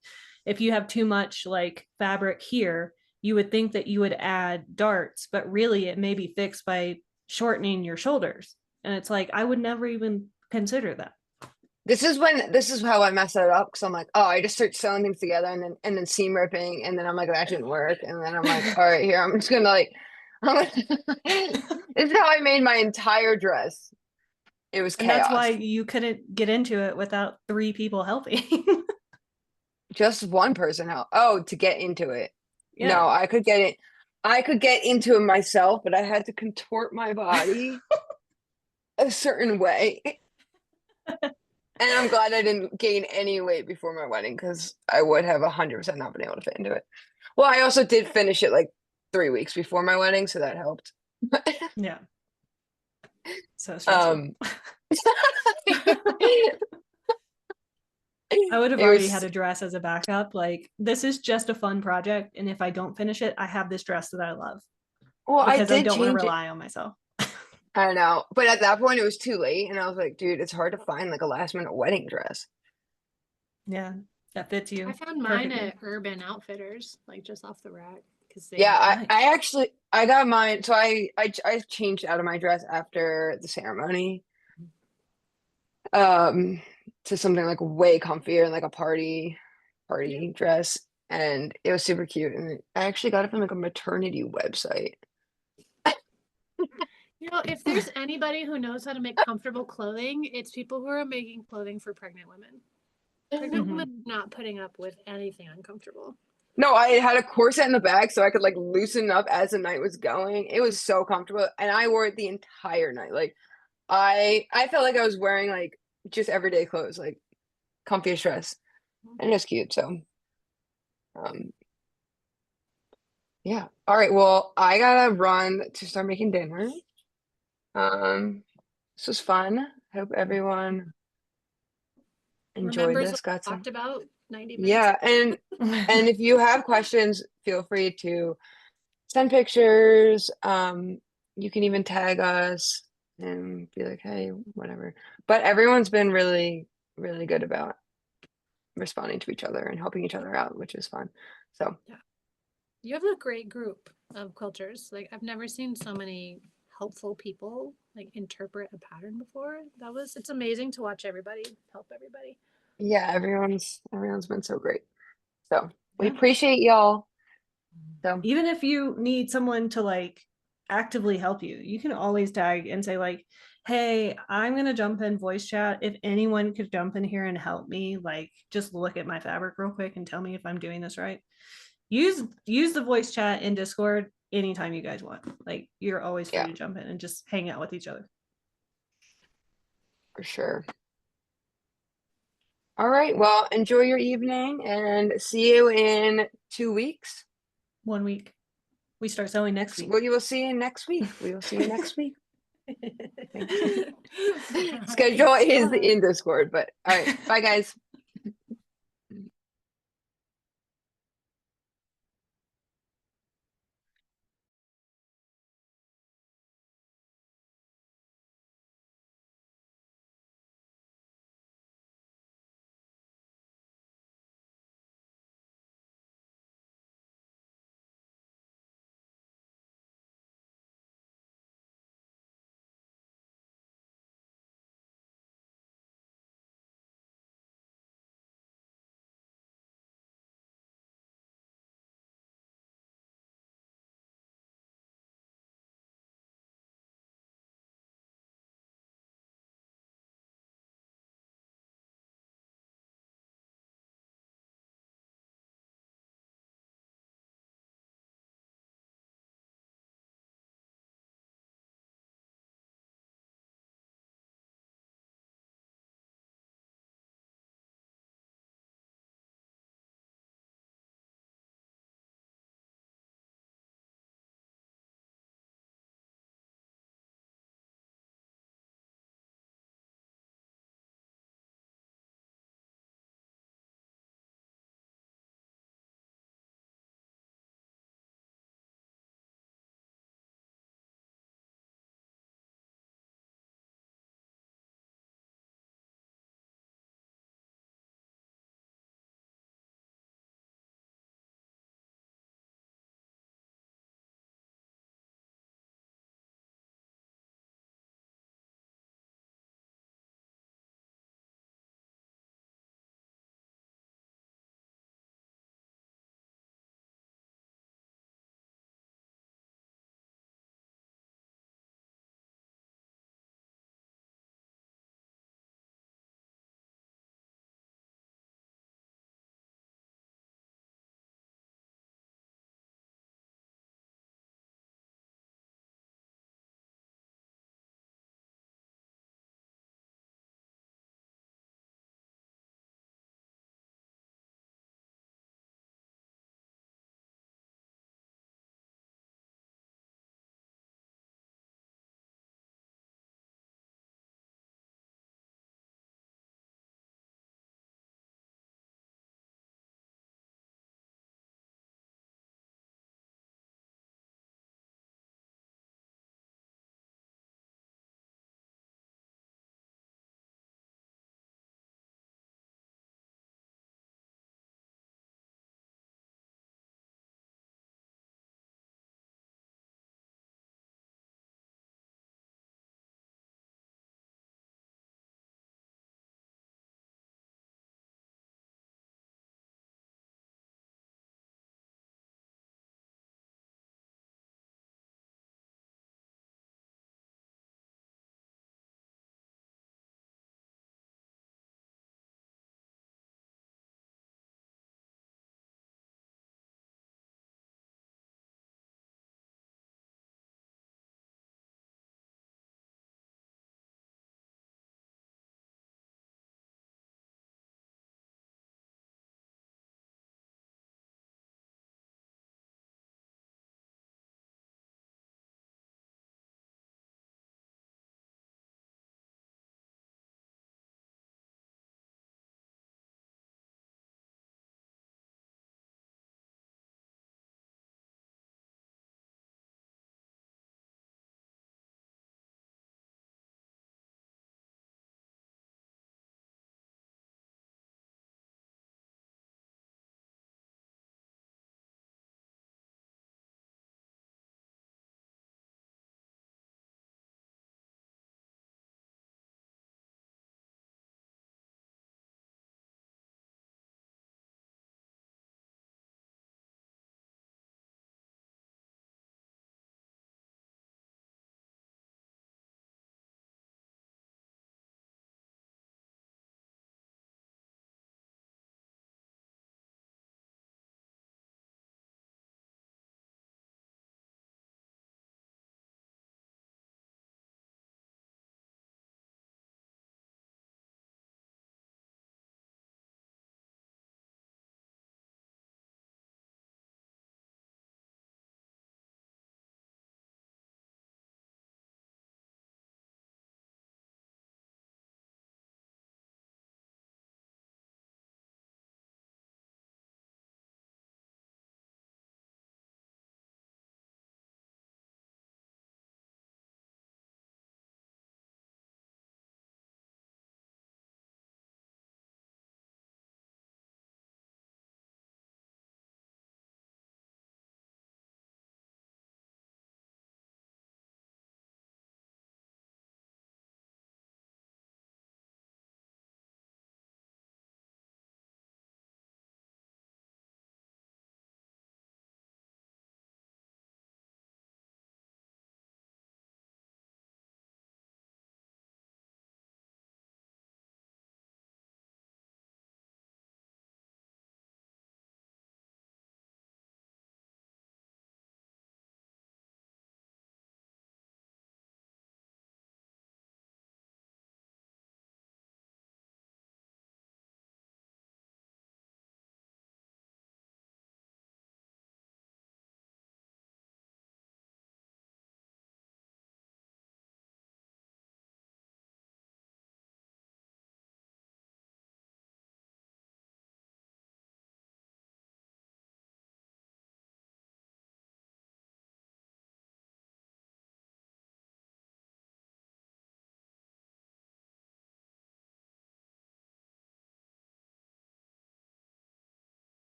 if you have too much like fabric here, you would think that you would add darts, but really it may be fixed by shortening your shoulders. And it's like, I would never even consider that. This is how I mess it up because I'm like, oh, I just start sewing things together and then seam ripping and then I'm like that didn't work and then I'm like, all right, here I'm just gonna like, this is how I made my entire dress. It was And that's chaos. why you couldn't get into it without 3 people helping. Just one person help. Oh, to get into it. Yeah. No, I could get it. I could get into it myself, but I had to contort my body a certain way. And I'm glad I didn't gain any weight before my wedding because I would have 100% not been able to fit into it. Well, I also did finish it like 3 weeks before my wedding, so that helped. Yeah. So stressful. I would have It already was, had a dress as a backup. Like, this is just a fun project. And if I don't finish it, I have this dress that I love well, I because I did don't want to change it. rely on myself. I know, but at that point it was too late, and I was like, dude, it's hard to find like a last minute wedding dress. Yeah, that fits you. I found mine perfectly. at Urban Outfitters, like just off the rack, because they Yeah, had I actually I got mine. So I changed out of my dress after the ceremony, um, to something like way comfier and like a party dress, and it was super cute. And I actually got it from like a maternity website. You know, if there's anybody who knows how to make comfortable clothing, it's people who are making clothing for pregnant women. Pregnant Mhm. women are not putting up with anything uncomfortable. No, I had a corset in the back so I could like loosen up as the night was going. It was so comfortable, and I wore it the entire night. Like I felt like I was wearing like just everyday clothes, like comfiest dress, and it was cute. So, um, yeah. All right. Well, I gotta run to start making dinner. This was fun. Hope everyone enjoyed Remembers this. what we Got some. talked about 90 minutes Yeah, ago? and if you have questions, feel free to send pictures. You can even tag us and be like, hey, whatever. But everyone's been really, really good about responding to each other and helping each other out, which is fun. So You have a great group of quilters. Like I've never seen so many helpful people like interpret a pattern before. It's amazing to watch everybody help everybody. yeah, everyone's been so great. So we Yeah. appreciate y'all. So Even if you need someone to like actively help you, you can always tag and say like, hey, I'm gonna jump in voice chat. If anyone could jump in here and help me, like just look at my fabric real quick and tell me if I'm doing this right. Use the voice chat in Discord anytime you guys want. Like you're always free yeah, to jump in and just hang out with each other. for sure. All right. Well, enjoy your evening and see you in 2 weeks. 1 week. We start sewing next week. Well, you will see you next week. We will see you next week. Schedule is in Discord, but all right. Bye, guys.